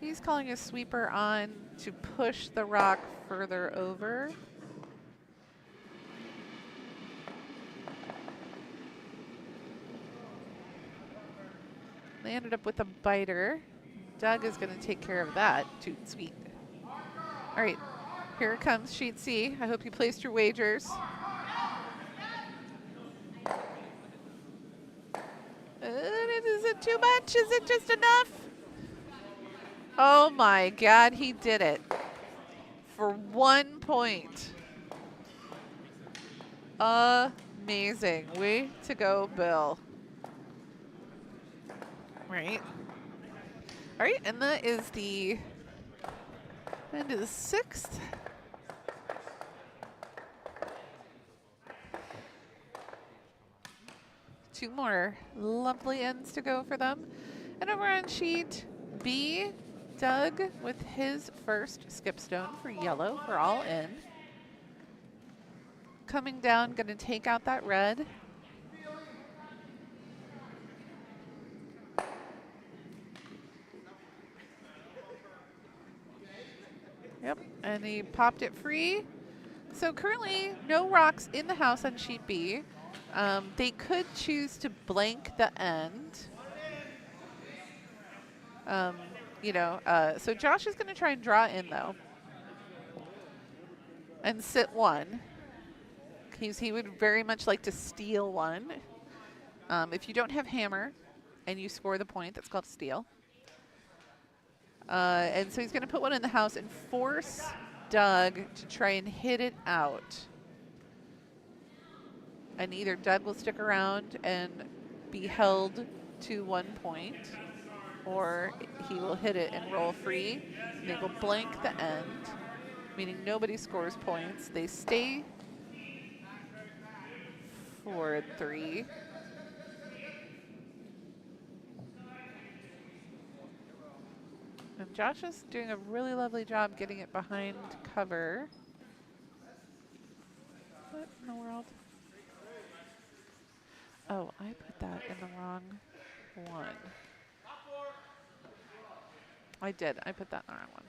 He's calling a sweeper on to push the rock further over. They ended up with a biter. Doug is going to take care of that. Toot sweet. All right, here comes sheet C. I hope you placed your wagers. Is it too much? Is it just enough? Oh my God, he did it. For 1 point. Amazing. Way to go, Bill. Right. All right, and that is the end of the 6th. Two more lovely ends to go for them. And over on sheet B, Doug with his first skipstone for yellow. We're all in. Coming down, going to take out that red. Yep, and he popped it free. So currently, no rocks in the house on sheet B. They could choose to blank the end. So Josh is going to try and draw in, though, and sit 1. He would very much like to steal 1. If you don't have hammer and you score the point, that's called steal. And so he's going to put 1 in the house and force Doug to try and hit it out. And either Doug will stick around and be held to 1 point, or he will hit it and roll free. And they will blank the end, meaning nobody scores points. They stay 4 and 3. And Josh is doing a really lovely job getting it behind cover. What in the world? Oh, I put that in the wrong one. I did. I put that in the wrong one.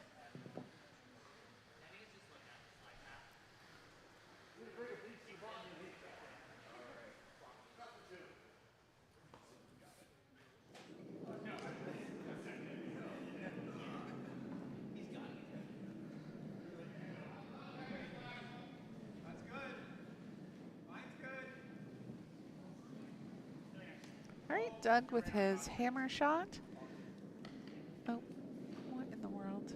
All right, Doug with his hammer shot. Oh, what in the world?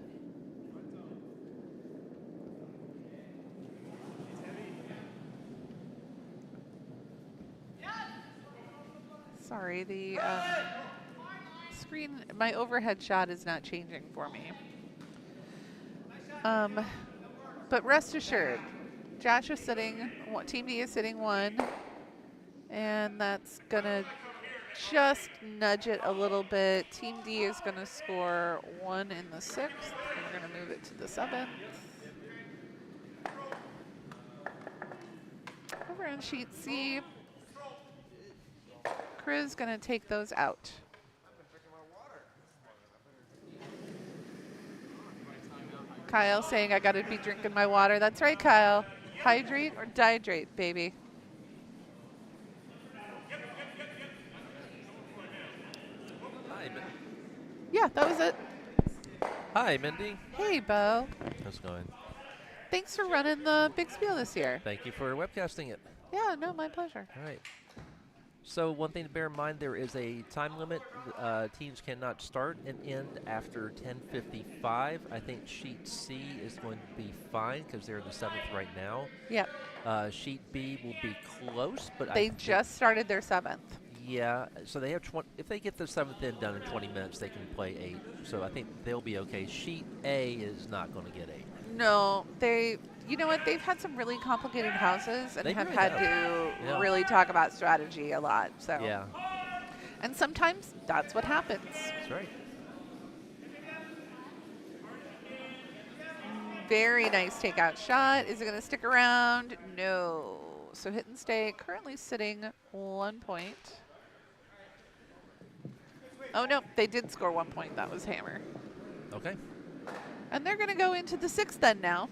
Sorry, the screen, my overhead shot is not changing for me. But rest assured, Josh is sitting, Team D is sitting 1, and that's going to just nudge it a little bit. Team D is going to score 1 in the 6th. We're going to move it to the 7th. Over on sheet C, Chris going to take those out. Kyle saying I got to be drinking my water. That's right, Kyle. Hydrate or dihydrate, baby. Yeah, that was it. Hi. Hi, Mindy. Hey, Bo. How's it going? Thanks for running the big spiel this year. Thank you for webcasting it. Yeah, no, my pleasure. All right. So one thing to bear in mind, there is a time limit. Teams cannot start and end after 10:55. I think Sheet C is going to be fine because they're in the 7th right now. Yep. Sheet B will be close, but They just started their 7th. Yeah, so they have 20. If they get the 7th end done in 20 minutes, they can play 8. So I think they'll be okay. Sheet A is not going to get 8. No, you know what? They've had some really complicated houses and They have really had have. to Yeah. really talk about strategy a lot. So Yeah, and sometimes that's what happens. that's right. Very nice takeout shot. Is it going to stick around? No. So hit and stay. Currently sitting 1 point. Oh no, they did score 1 point. That was Hammer. Okay. And they're going to go into the 6th then now.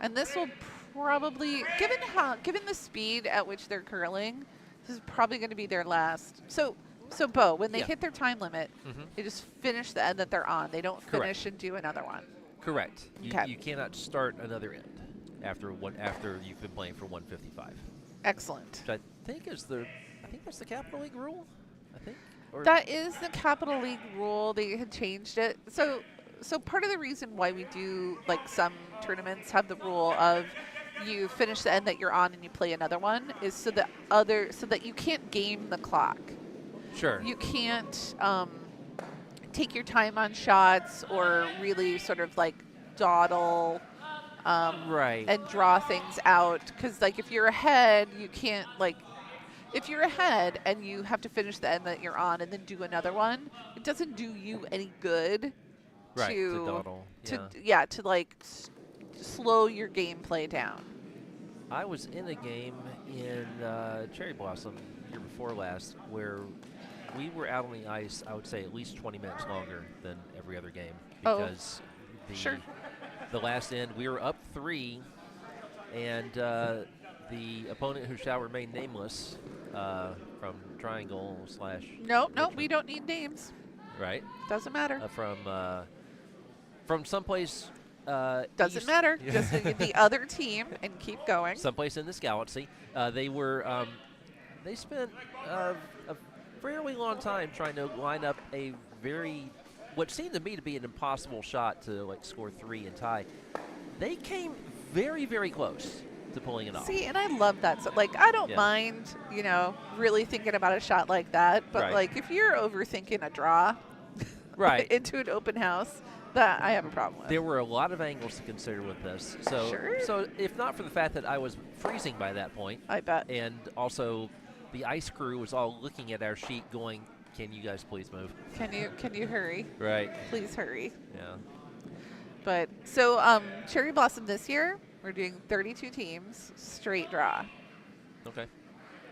And this will probably, given the speed at which they're curling, this is probably going to be their last. So Bo, when they Yeah. hit their time limit, Mhm. they just finish the end that they're on. They don't Correct. finish and do another one. Correct. Okay. You cannot start another end after you've been playing for 155. Excellent. Which I think that's the Capital League rule. I think. Or That is the Capital League rule. They had changed it. So part of the reason why we do, like, some tournaments have the rule of you finish the end that you're on and you play another one is so that you can't game the clock. Sure. You can't take your time on shots or really sort of like dawdle Right. and draw things out. Because, like, if you're ahead, you can't, like, if you're ahead and you have to finish the end that you're on and then do another one, it doesn't do you any good Right. to To dawdle. to like slow your gameplay down. I was in a game in Cherry Blossom year before last where we were out on the ice, I would say at least 20 minutes longer than every other game Oh, because sure. the last end we were up 3 and the opponent who shall remain nameless from Triangle / No, Richmond, we don't need names. right Doesn't matter. From someplace Doesn't east- matter. Just the other team and keep going. someplace in this galaxy. They spent a fairly long time trying to line up what seemed to me to be an impossible shot to like score 3 and tie. They came very, very close to pulling it off. See, and I love that. So, like, I don't Yeah. mind, really thinking about a shot like that. But, Right. like, if you're overthinking a draw Right. into an open house, that I have a problem with. There were a lot of angles to consider with this. So, Sure. so if not for the fact that I was freezing by that point, I bet. and also the ice crew was all looking at our sheet going, "Can you guys please move?" Can you hurry? Right. Please hurry. Yeah. But so Cherry Blossom this year, we're doing 32 teams, straight draw. Okay.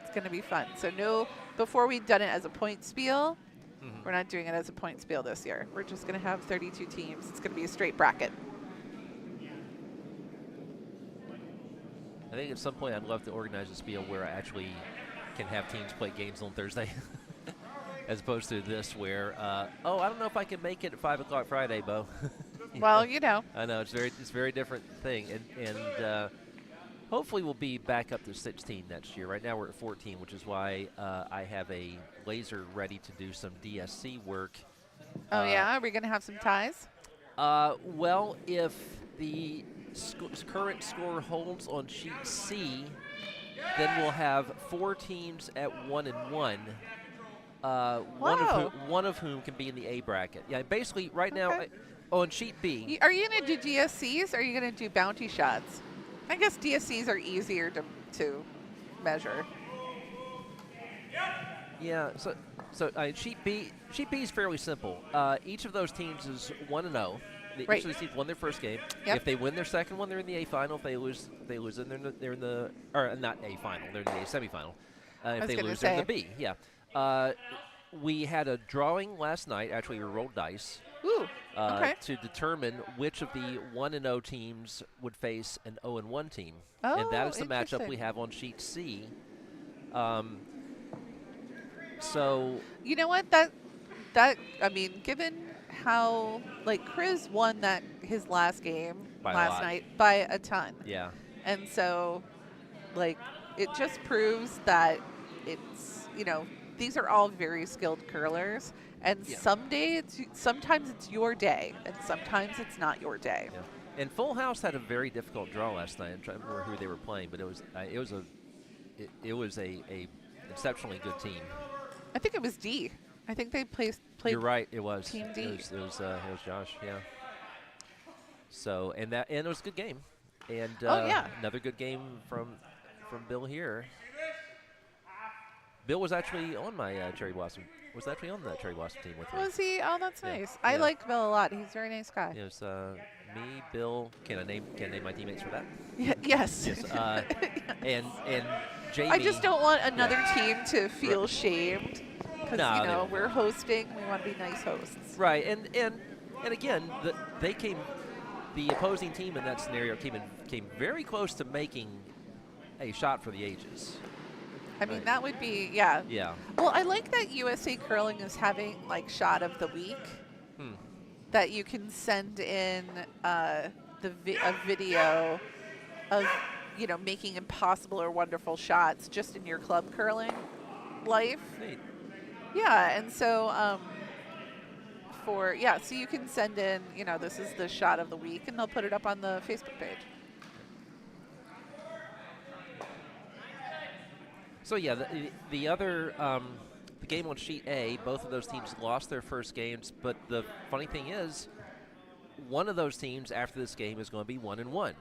It's going to be fun. So before we've done it as a point spiel, Mhm. we're not doing it as a point spiel this year. We're just going to have 32 teams. It's going to be a straight bracket. I think at some point I'd love to organize a spiel where I actually can have teams play games on Thursday, as opposed to this where, I don't know if I can make it at 5 o'clock Friday, Bo. Well, I know it's very different thing, and hopefully we'll be back up to 16 next year. Right now we're at 14, which is why I have a laser ready to do some DSC work. Oh, yeah? Are we going to have some ties? Well, if the current score holds on sheet C, then we'll have 4 teams at 1-1. Wow. One of whom can be in the A bracket. Yeah, basically right now Okay. on sheet B. Are you going to do DSCs or are you going to do bounty shots? I guess DSCs are easier to measure. Yeah. So sheet B is fairly simple. Each of those teams is 1-0. Right. Each of these teams won their first game. Yep. If they win their second one, they're in the A final. If they lose, then they're in the or not A final. They're in the A semifinal. If was they gonna lose, they're in the say. B. Yeah. We had a drawing last night. Actually, we rolled dice Ooh, okay. to determine which of the 1-0 teams would face an 0-1 team, Oh, and that is the matchup we interesting. have on sheet C. So You know what? That I mean, given how like Chris won his last game By a last lot. night by a ton. Yeah. And so like it just proves that it's, these are all very skilled curlers, and Yeah. sometimes it's your day and sometimes it's not your day. Yeah. And Full House had a very difficult draw last night. I'm trying to remember who they were playing, but it was a exceptionally good team. I think it was D. I think they played You're right. It was Team D. It was Josh. Yeah. So and it was a good game, and Oh, yeah. another good game from Bill here. Bill was actually on my Cherry Blossom. Was actually on the Cherry Blossom team with me. Was he? Oh, that's Yeah. nice. I Yeah. like Bill a lot. He's a very nice guy. It was me, Bill. Can I name my teammates for that? Yes. Yes. And Jamie. I just don't want another team to feel shamed because No, they won't. we're hosting. We want to be nice hosts. Right, and again, the opposing team in that scenario came very close to making a shot for the ages. I mean, Right. that would be, yeah. Yeah. Well, I like that USA Curling is having like shot of the week that you can send in a video of making impossible or wonderful shots just in your club curling life. Neat. Yeah, and so so you can send in, this is the shot of the week, and they'll put it up on the Facebook page. So yeah, the other the game on sheet A, both of those teams lost their first games, but the funny thing is, one of those teams after this game is going to be 1-1.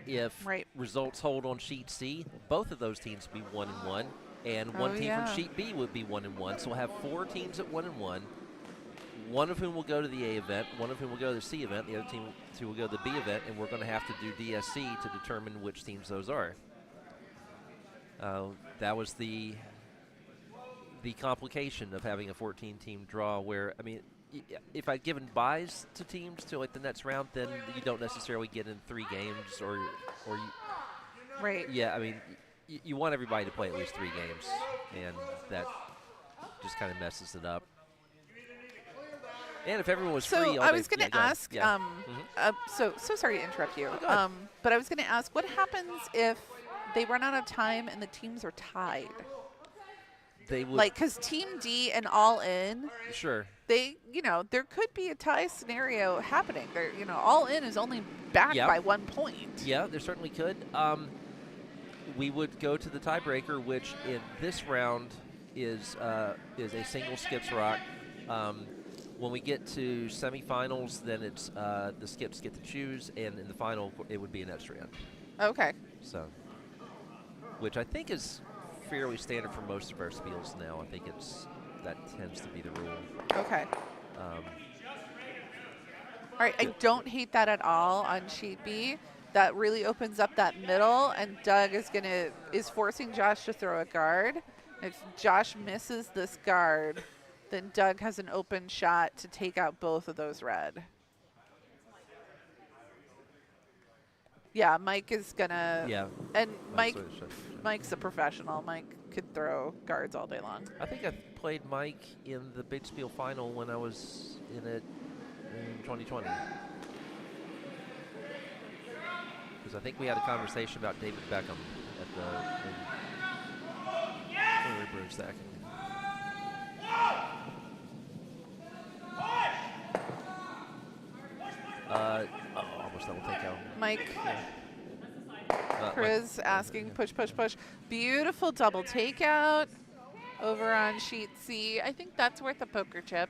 If Right. results hold on sheet C, both of those teams will be 1-1, and one Oh, team yeah. from sheet B would be 1-1. So we'll have 4 teams at 1-1. One of whom will go to the A event, one of whom will go to the C event, the other two will go to the B event, and we're going to have to do DSC to determine which teams those are. That was the complication of having a 14-team draw where, I mean, if I'd given buys to teams to like the next round, then you don't necessarily get in 3 games or you, Right. yeah, I mean, you want everybody to play at least 3 games, and that just kind of messes it up. And if everyone was free, So all I day- was going yeah, to go ahead. ask, Yeah. so sorry to interrupt you, go ahead. but I was going to ask, what happens if they run out of time and the teams are tied? They would Like, because Team D and All In, sure. they, there could be a tie scenario happening. There, All In is only back Yep. by 1 point. Yeah, there certainly could. We would go to the tiebreaker, which in this round is a single skips rock. When we get to semifinals, then it's the skips get to choose, and in the final, it would be an extra end. Okay. So, which I think is fairly standard for most of our spiels now. I think that tends to be the rule. Okay. Um, All right. I don't hate that at all on sheet B. That really opens up that middle, and Doug is forcing Josh to throw a guard. If Josh misses this guard, then Doug has an open shot to take out both of those red. Yeah, Mike is gonna. yeah, And that's what it should. Mike's a professional. Mike could throw guards all day long. I think I played Mike in the Big Spiel final when I was in it in 2020. Because I think we had a conversation about David Beckham at the Brew Stack. Almost double takeout. Mike, Mike- Chris asking push, push, push. Beautiful double takeout over on sheet C. I think that's worth a poker chip.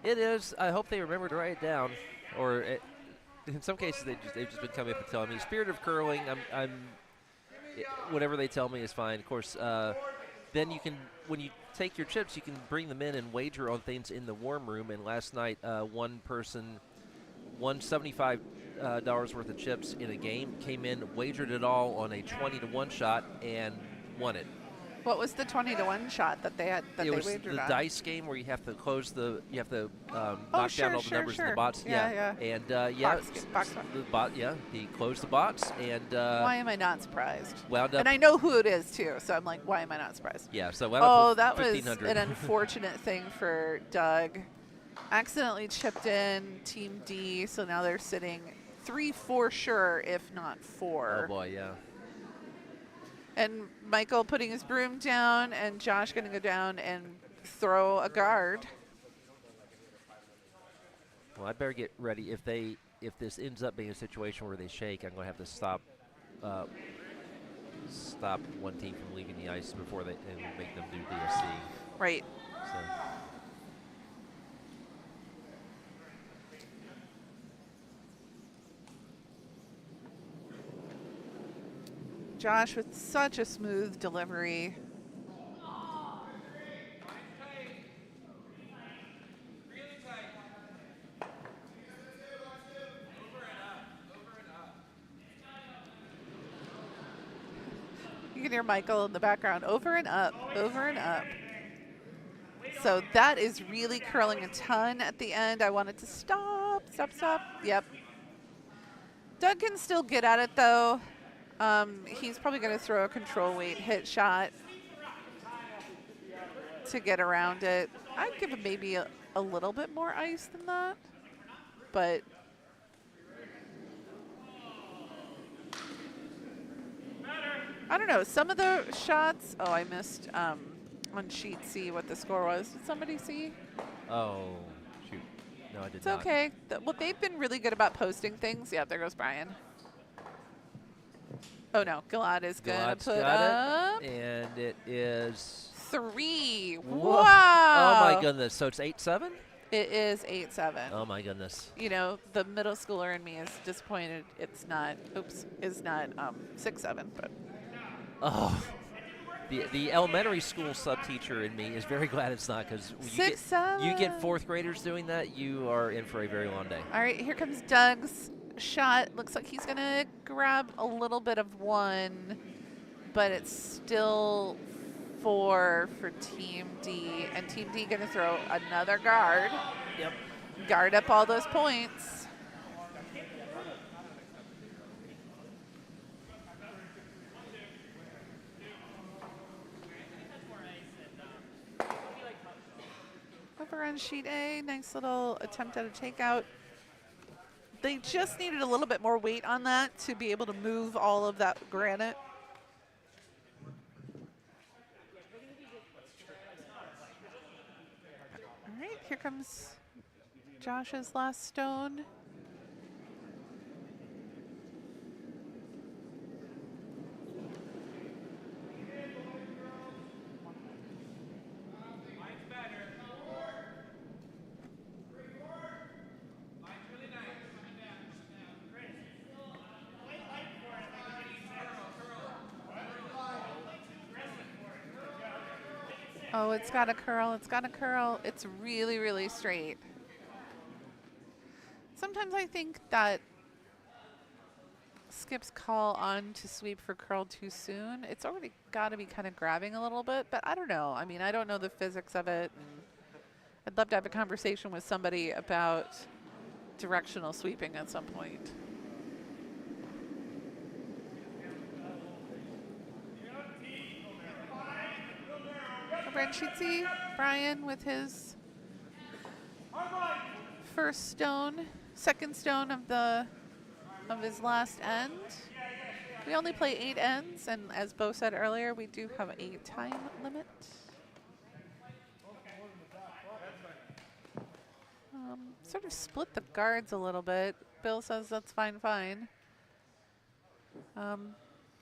It is. I hope they remember to write it down, or in some cases they've just been coming up and telling me. Spirit of curling. Whatever they tell me is fine. Of course, then you can, when you take your chips, you can bring them in and wager on things in the warm room. And last night, one person won $75 worth of chips in a game, came in, wagered it all on a 20-1 shot, and won it. What was the 20-1 shot that they had that It they was wagered the on? dice game where you have to knock down sure, all the sure, numbers in sure. the bots. Yeah. And Box. the bot. Yeah, he closed the bots and Why am I not surprised? wound up. And I know who it is too, so I'm like, why am I not surprised? Yeah, so wound Oh, up that with was 1,500. an unfortunate thing for Doug. accidentally chipped in Team D, so now they're sitting 3 for sure, if not 4. Oh boy, yeah. And Michael putting his broom down, and Josh going to go down and throw a guard. Well, I better get ready. If this ends up being a situation where they shake, I'm going to have to stop one team from leaving the ice before and make them do DSC. Right. So. Josh with such a smooth delivery. You can hear Michael in the background, over and up, over and up. So that is really curling a ton at the end. I wanted to stop. Yep. Doug can still get at it though. He's probably going to throw a control weight hit shot to get around it. I'd give him maybe a little bit more ice than that, but I don't know. Some of the shots, I missed on sheet C what the score was. Did somebody see? Oh, shoot. No, I did It's not. okay. Well, they've been really good about posting things. Yeah, there goes Brian. Oh, no. Gilad is going to put up. And it is 3. Whoa. Wow. Oh, my goodness. So it's 8-7? It is 8-7. Oh, my goodness. You know, the middle schooler in me is disappointed it's not, is not 6-7, but. Oh. The elementary school sub-teacher in me is very glad it's not, because you get 4th graders doing that, you are in for a very long day. All right, here comes Doug's shot. Looks like he's going to grab a little bit of 1, but it's still 4 for Team D. And Team D going to throw another guard. Yep. Guard up all those points. Over on sheet A, nice little attempt at a takeout. They just needed a little bit more weight on that to be able to move all of that granite. All right, here comes Josh's last stone. Oh, it's got a curl. It's got a curl. It's really, really straight. Sometimes I think that Skip's call on to sweep for curl too soon. It's already got to be kind of grabbing a little bit, but I don't know. I mean, I don't know the physics of it. And I'd love to have a conversation with somebody about directional sweeping at some point. Brent Sheetsy, Brian with his first stone, second stone of his last end. We only play 8 ends, and as Bo said earlier, we do have a time limit. Sort of split the guards a little bit. Bill says that's fine.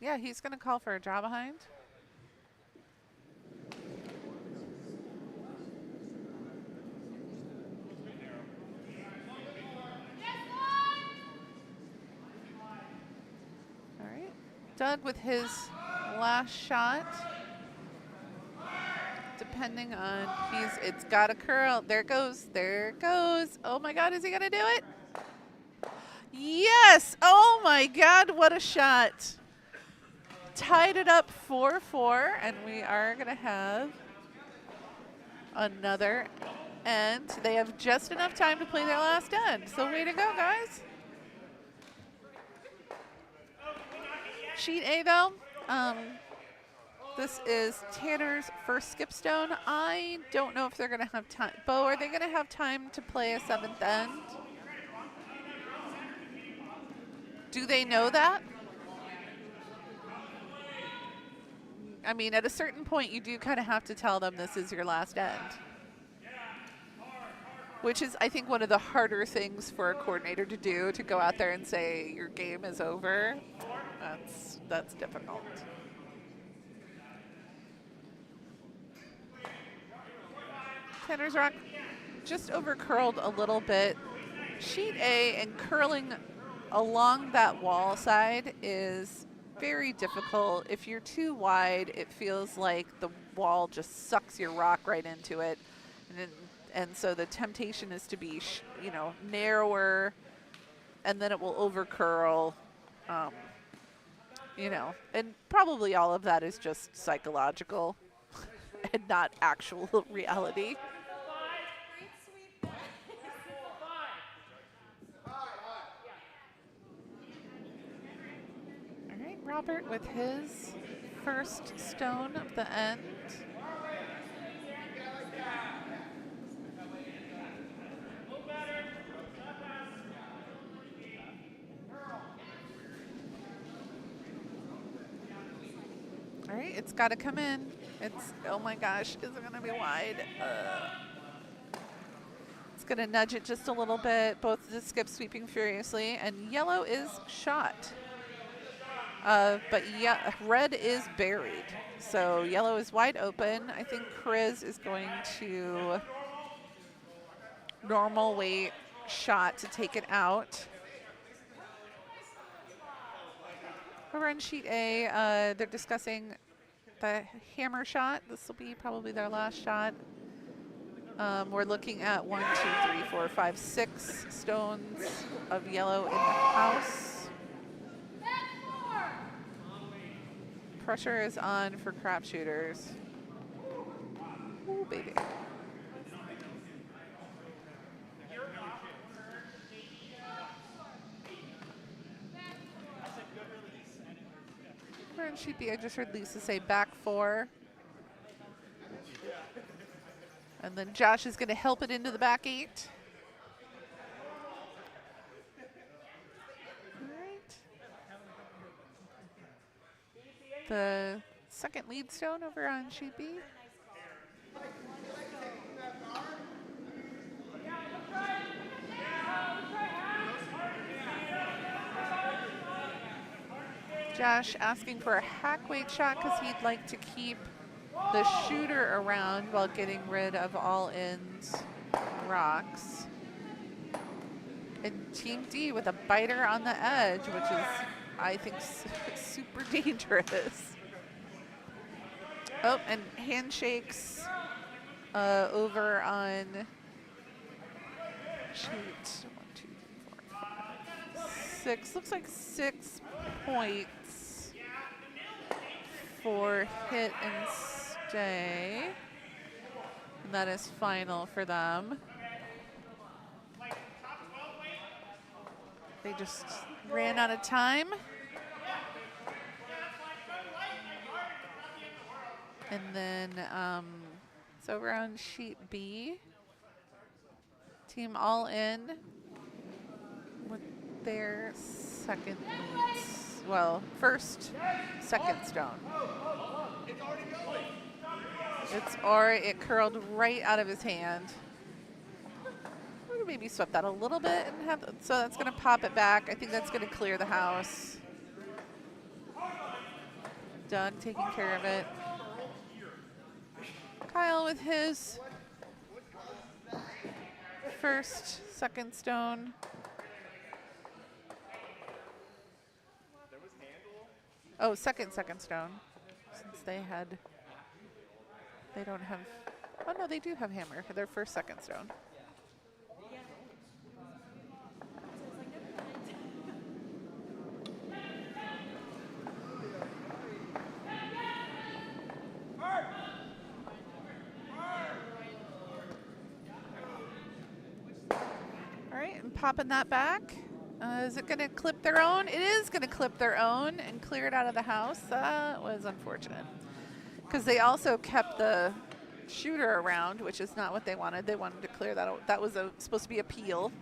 Yeah, he's going to call for a draw behind. Doug with his last shot. Depending on, it's got a curl. There it goes. Oh my God, is he gonna do it? Yes, oh my God, what a shot. Tied it up 4-4, and we are gonna have another end. They have just enough time to play their last end, so way to go, guys. Sheet A, though, This is Tanner's first skip stone. I don't know if they're going to have time. Bo, are they going to have time to play a 7th end? Do they know that? I mean, at a certain point, you do kind of have to tell them this is your last end. Which is, I think, one of the harder things for a coordinator to do, to go out there and say your game is over. That's difficult. Tanner's Rock just over curled a little bit. Sheet A and curling along that wall side is very difficult. If you're too wide, it feels like the wall just sucks your rock right into it. And so the temptation is to be, narrower, and then it will over curl. And probably all of that is just psychological and not actual reality. All right, Robert with his first stone of the end. All right, it's got to come in. Oh my gosh, is it going to be wide? It's going to nudge it just a little bit. Both the skips sweeping furiously, and yellow is shot. But red is buried. So yellow is wide open. I think Chris is going to normal weight shot to take it out. Over on sheet A, they're discussing the hammer shot. This will be probably their last shot. We're looking at 1, 2, 3, 4, 5, 6 stones of yellow in the house. Pressure is on for Crapshooters. Ooh, baby. Over on sheet B, I just heard Lisa say back 4. And then Josh is going to help it into the back 8. All right. The second lead stone over on sheet B. Josh asking for a hack weight shot because he'd like to keep the shooter around while getting rid of all ends rocks. And Team D with a biter on the edge, which is, I think, super dangerous. Oh, and handshakes over on sheet 1, 2, 3, 4, 5, 6. Looks like 6 points for hit and stay. And that is final for them. They just ran out of time. And then it's over on sheet B. Team all in with their second leads. Well, second stone. It curled right out of his hand. Maybe swept that a little bit and so that's going to pop it back. I think that's going to clear the house. Doug taking care of it. Kyle with his second stone. Oh, second stone. Since they don't have, oh no, they do have hammer for their second stone. Popping that back. Is it going to clip their own? It is going to clip their own and clear it out of the house. That was unfortunate. Because they also kept the shooter around, which is not what they wanted. They wanted to clear that out. That was supposed to be a peel.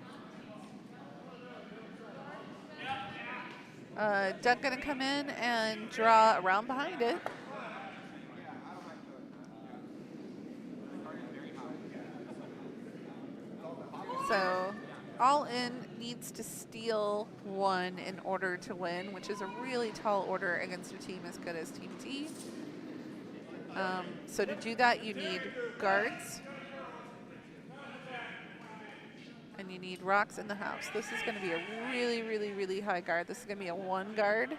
Doug going to come in and draw around behind it. So All In needs to steal 1 in order to win, which is a really tall order against a team as good as Team T. So to do that, you need guards. And you need rocks in the house. This is going to be a really, really, really high guard. This is going to be a 1 guard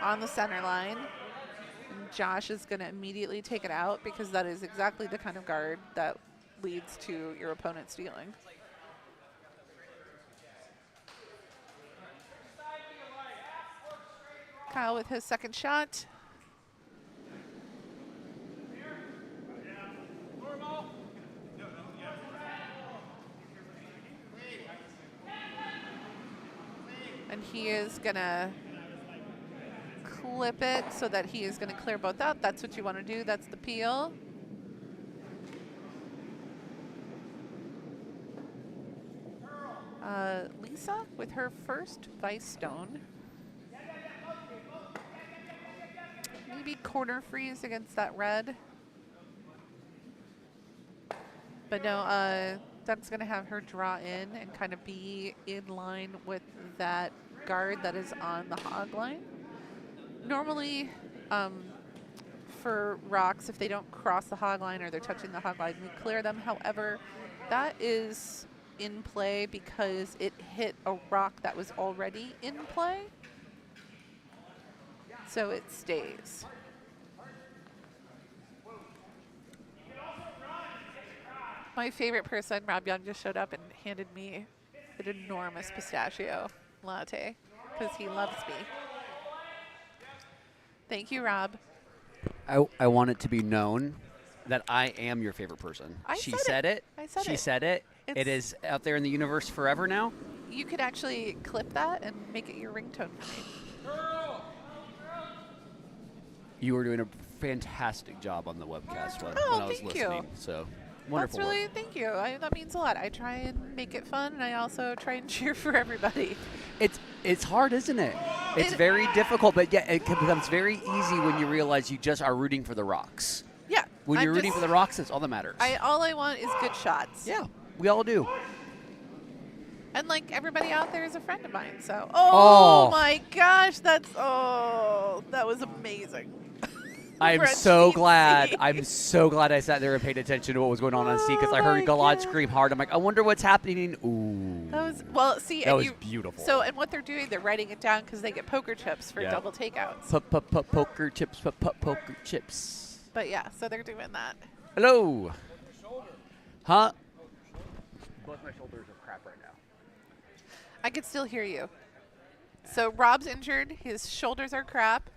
on the center line. And Josh is going to immediately take it out because that is exactly the kind of guard that leads to your opponent stealing. Kyle with his second shot. And he is going to clip it so that he is going to clear both out. That's what you want to do. That's the peel. Lisa with her first Vice Stone. Maybe corner freeze against that red. But no, Doug's going to have her draw in and kind of be in line with that guard that is on the hog line. Normally, for rocks, if they don't cross the hog line or they're touching the hog line, we clear them. However, that is in play because it hit a rock that was already in play. So it stays. My favorite person, Rob Young, just showed up and handed me an enormous pistachio latte because he loves me. Thank you, Rob. I want it to be known that I am your favorite person. She said it. I said it. She said it. It is out there in the universe forever now. You could actually clip that and make it your ringtone for me. You were doing a fantastic job on the webcast when I was thank listening. you. So wonderful. That's really, work. thank you. That means a lot. I try and make it fun, and I also try and cheer for everybody. It's hard, isn't it? It's very difficult, but yeah, it becomes very easy when you realize you just are rooting for the rocks. Yeah. When you're rooting for the rocks, that's all that matters. All I want is good shots. Yeah, we all do. And like everybody out there is a friend of mine. So, Oh. my gosh, that was amazing. I'm so glad. I'm so glad I sat there and paid attention to what was going on C because I heard Galad scream hard. I'm like, I wonder what's happening. Ooh. That was beautiful. So, and what they're doing, they're writing it down because they get poker chips for double takeouts. Poker chips. Poker chips. But yeah, so they're doing that. Hello. Huh? Both my shoulders are crap right now. I could still hear you. So Rob's injured. His shoulders are crap.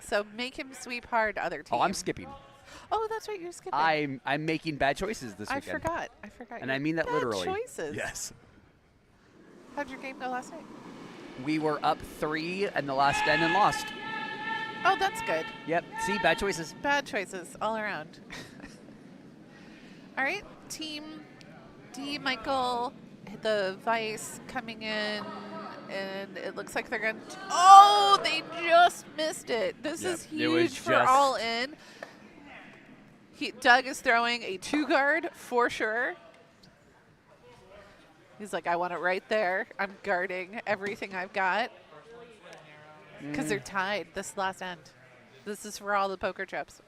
So make him sweep hard, other team. Oh, I'm skipping. Oh, that's right. You're skipping. I'm making bad choices this weekend. I forgot. And I mean that bad literally. Choices. Yes. How'd your game go last night? We were up 3 in the last end and lost. Oh, that's good. Yep. See, bad choices. Bad choices all around. All right, Team D, Michael, the Vice coming in, and it looks like they're going to... Oh, they just missed it. This is huge for All In. Doug is throwing a 2-guard for sure. He's like, I want it right there. I'm guarding everything I've got. Because they're tied this last end. This is for all the poker chips.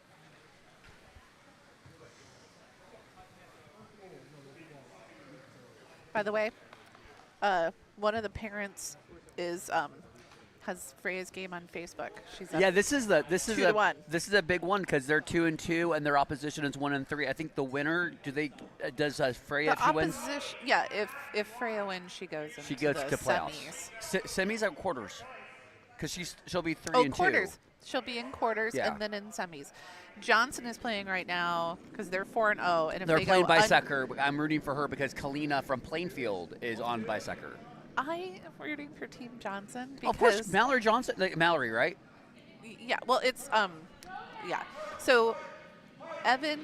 By the way, one of the parents is has Freya's game on Facebook. She's up this is 2-1. This is a big one because they're 2-2 and their opposition is 1-3. I think the winner does Freya if she wins. Yeah, if Freya wins, she goes into the playoffs. semis. Semis at quarters, because she'll be 3 and 2. Quarters. She'll be in quarters and then in semis. Johnson is playing right now because they're 4-0, and if they're they playing go Bisecker. I'm rooting for her because Kalina from Plainfield is on Bisecker. I am rooting for Team Johnson because Of course, Mallory Johnson, Mallory, right? Yeah, well, it's yeah. So Evan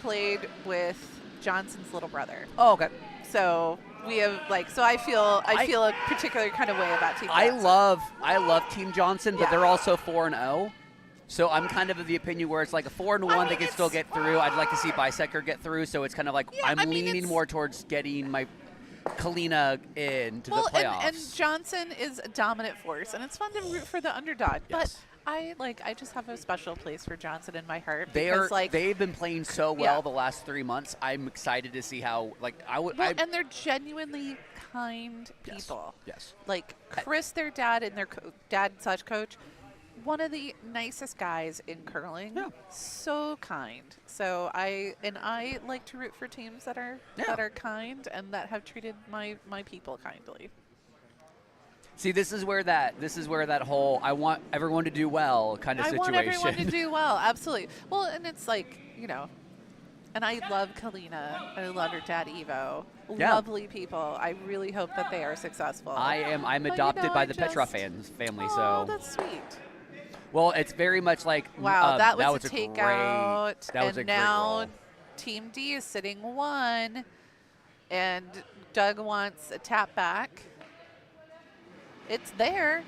played with Johnson's little brother. Oh, okay. So we have so I feel a particular kind of way about Team Johnson. I love Team Johnson, but Yeah. they're also 4-0. So I'm kind of the opinion where it's like a 4-1, they can still get through. I'd like to see Bisector get through. So it's kind of like I'm leaning more towards getting my Kalina into the playoffs. And Johnson is a dominant force, and it's fun to root for the underdog. Yes. But I just have a special place for Johnson in my heart. They've been playing so well the last 3 months. I'm excited to see how and they're genuinely kind people. Yes. Like Chris, their dad, and their dad/coach, one of the nicest guys in curling. Yeah. So kind. So I like to root for teams that are kind and that have treated my people kindly. See, this is where that whole I want everyone to do well kind of situation. I want everyone to do well, absolutely. Well, and it's and I love Kalina. I love her dad, Evo. Yeah. Lovely people. I really hope that they are successful. I'm adopted by the Petra family, oh, so that's sweet. well, it's very much like Wow, that was a great, takeout. that was and a now great roll. Team D is sitting 1, and Doug wants a tap back. It's there.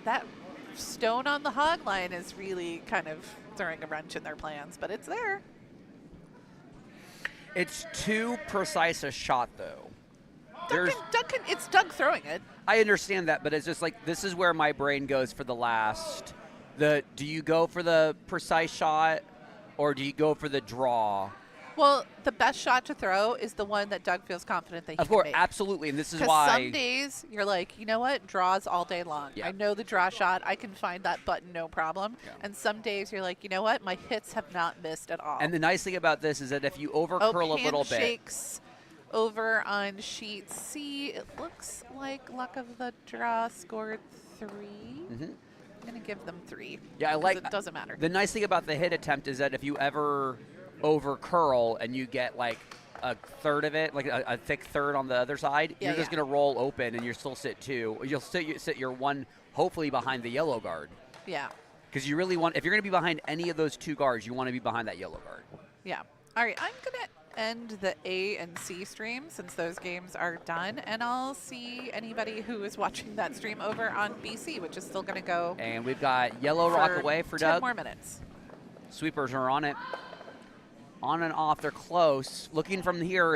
That stone on the hog line is really kind of throwing a wrench in their plans, but it's there. It's too precise a shot, though. It's Doug throwing it. I understand that, but it's just like this is where my brain goes for the last. Do you go for the precise shot, or do you go for the draw? Well, the best shot to throw is the one that Doug feels confident that he Of course, can make. absolutely, and this is 'Cause why. some days you're like, you know what, draws all day long. Yeah. I know the draw shot. I can find that button, no problem. Yeah. And some days you're like, you know what, my hits have not missed at all. And the nice thing about this is that if you overcurl a little bit, handshakes over on sheet C. It looks like Luck of the Draw scored 3. Mhm. I'm going to give them 3. Yeah, I 'cause like it. Doesn't matter. The nice thing about the hit attempt is that if you ever over curl and you get like a third of it, like a thick third on the other side, Yeah, you're just yeah. going to roll open and you'll still sit 2. You'll sit your 1, hopefully behind the yellow guard. Yeah. Because you really want, if you're going to be behind any of those 2 guards, you want to be behind that yellow guard. Yeah. All right. I'm going to end the A and C stream since those games are done, and I'll see anybody who is watching that stream over on BC, which is still going to go And we've got yellow rock away for 10 Doug. more minutes. Sweepers are on it. On and off, they're close. Looking from here.